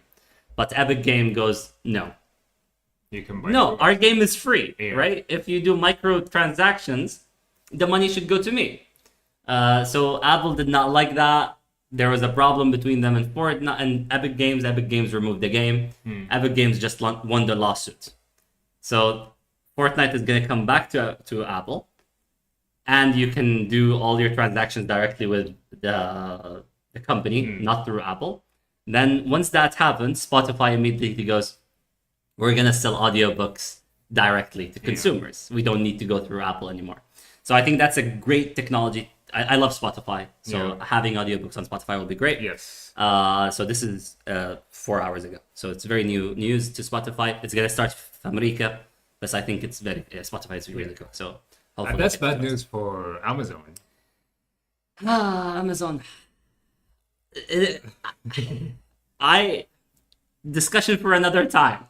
But Epic Game goes, no. You can buy our game is free, right? If you do microtransactions, the money should go to me. So Apple did not like that. There was a problem between them and Fortnite and Epic Games. Epic Games removed the game. Epic Games just won the lawsuit. So Fortnite is going to come back to Apple, and you can do all your transactions directly with the company, not through Apple. Then once that happens, Spotify immediately goes, we're going to sell audiobooks directly to consumers. We don't need to go through Apple anymore. So I think that's a great technology. I love Spotify. So having audiobooks on Spotify will be great. Yes. So this is 4 hours ago. So it's very new news to Spotify. It's going to start from America, but I think it's Spotify is really cool. So hopefully that's bad news for Amazon. Amazon. Discussion for another time.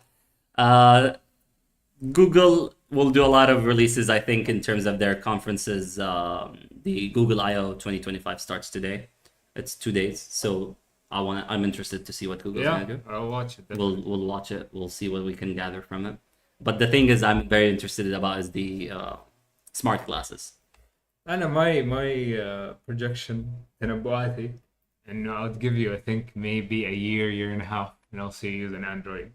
Google will do a lot of releases, I think, in terms of their conferences. The Google I/O 2025 starts today. It's 2 days, so I'm interested to see what Google's gonna do. I'll watch it. We'll watch it. We'll see what we can gather from it. But the thing is, I'm very interested about is the smart glasses. I know my projection in Abuati, and I'll give you, I think, maybe a year and a half, and I'll see you use an Android.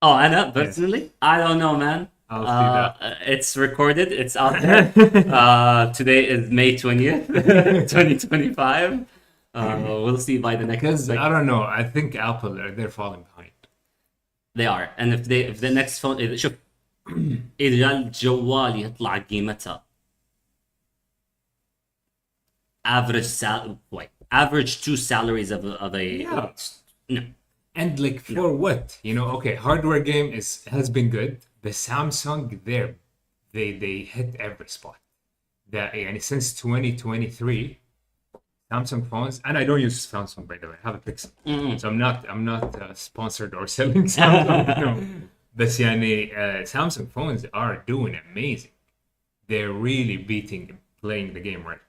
Oh, Anna, personally, I don't know, man. I'll see that. It's recorded. It's out there. Today is May 20th, 2025. We'll see by the next. Because I don't know. I think Apple they're falling behind. They are, and if the next phone شوف إذا الجوال يطلع قيمتها average 2 salaries of a no. And like for what? Okay, hardware game has been good. The Samsung they hit every spot. And since 2023, Samsung phones, and I don't use Samsung, by the way. I have a Pixel, so I'm not sponsored or selling Samsung. No. But Samsung phones are doing amazing. They're really playing the game right.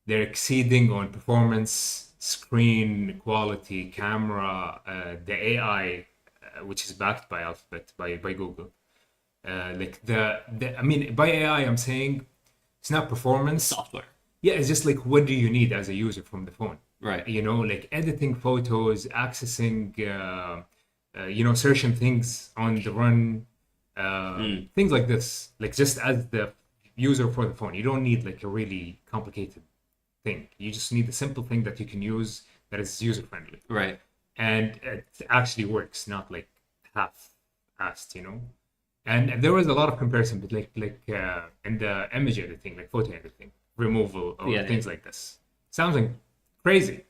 They're exceeding on performance, screen quality, camera, the AI, which is backed by Alphabet, by Google. By AI, I'm saying it's not performance. Software. Yeah, it's just like, what do you need as a user from the phone? Right. Like editing photos, accessing, searching things on the run, things like this. Like just as the user for the phone, you don't need like a really complicated thing. You just need a simple thing that you can use that is user friendly. Right. And it actually works, not like half-assed, And there was a lot of comparison, but like in the image editing, like photo editing, removal, or things like this. Samsung, crazy.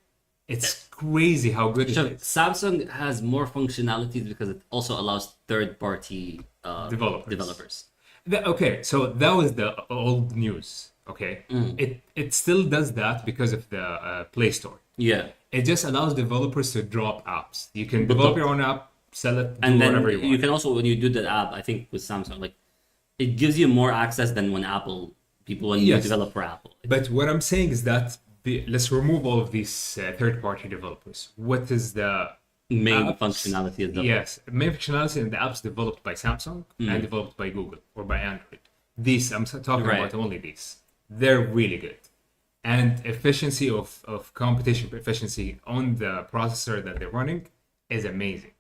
It's crazy how good it is. Samsung has more functionalities because it also allows third-party developers. So that was the old news. Okay, it still does that because of the Play Store. Yeah, it just allows developers to drop apps. You can develop your own app, sell it, and then whatever you want. You can also, when you do the app, I think with Samsung, like it gives you more access than when you develop for Apple. But what I'm saying is that let's remove all of these third-party developers. What is the main functionality of the main functionality in the apps developed by Samsung and developed by Google or by Android? These I'm talking about only these. They're really good, and efficiency of computation efficiency on the processor that they're running is amazing.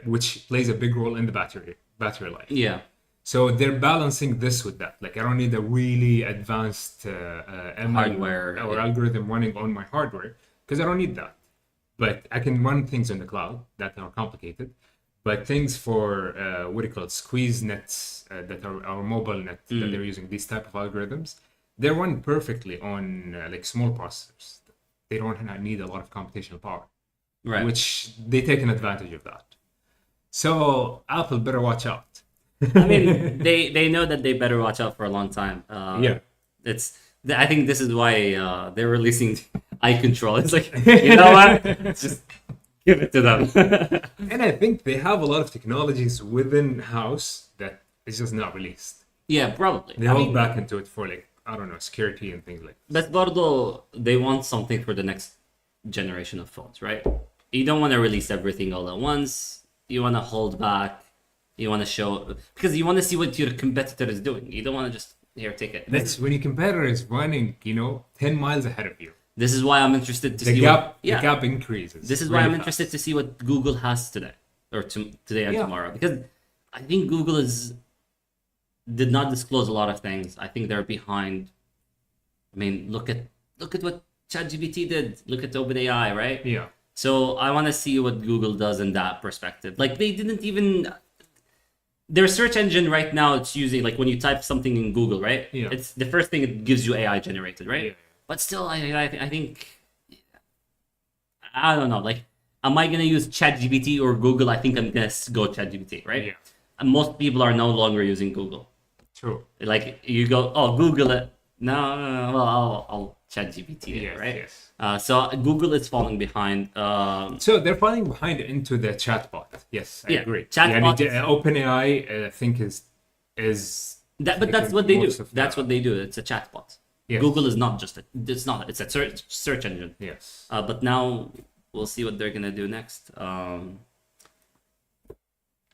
which plays a big role in the battery life. Yeah. So they're balancing this with that. Like I don't need a really advanced ML Hardware, or yeah. algorithm running on my hardware because I don't need that. But I can run things in the cloud that are complicated. But things for squeeze nets that are our mobile net that they're using, these type of algorithms, they run perfectly on like small processors. They don't need a lot of computational power, Right. which they take an advantage of that. So Apple better watch out. I mean, they know that they better watch out for a long time. Yeah. I think this is why they're releasing eye control. It's like, you know what? Just give it to them. And I think they have a lot of technologies within house that is just not released. Yeah, probably. They I hold mean, back into it for like, I don't know, security and things like that. but برضو, they want something for the next generation of phones, right? You don't want to release everything all at once. You want to hold back. You want to show, because you want to see what your competitor is doing. You don't want to just, here, take it. That's when your competitor is running, 10 miles ahead of you. This is why I'm interested to The see gap, what, the gap increases. This is why really I'm fast. interested to see what Google has today, or today and Yeah. tomorrow, because I think Google did not disclose a lot of things. I think they're behind. I mean, look at what ChatGPT did. Look at OpenAI, right? Yeah. So I want to see what Google does in that perspective. Like they didn't even their search engine right now. It's using like when you type something in Google, right? Yeah. It's the first thing it gives you AI generated, right? Yeah. But still, I think I don't know. Like, am I gonna use ChatGPT or Google? I think I'm gonna go ChatGPT, right? Yeah. And most people are no longer using Google. True. Like you go, oh, Google it. No. Well, I'll ChatGPT it, Yes, right? yes. So Google is falling behind. So they're falling behind into the chatbot. Yes, I Yeah, agree. chatbot OpenAI, I think is But that's what they do. most of That's the- what they do. It's a chatbot. Yes. Google is not just it's not. It's a search engine. Yes. But now we'll see what they're gonna do next.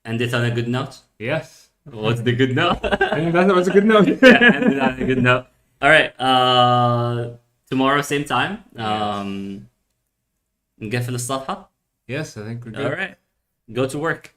End it on a good note. Yes. What's the good note? I think that was a good note. Yeah, end it on a good note. All right. Tomorrow, same time. نقفل الصفحة. Yes, I think we're good. All right. Go to work.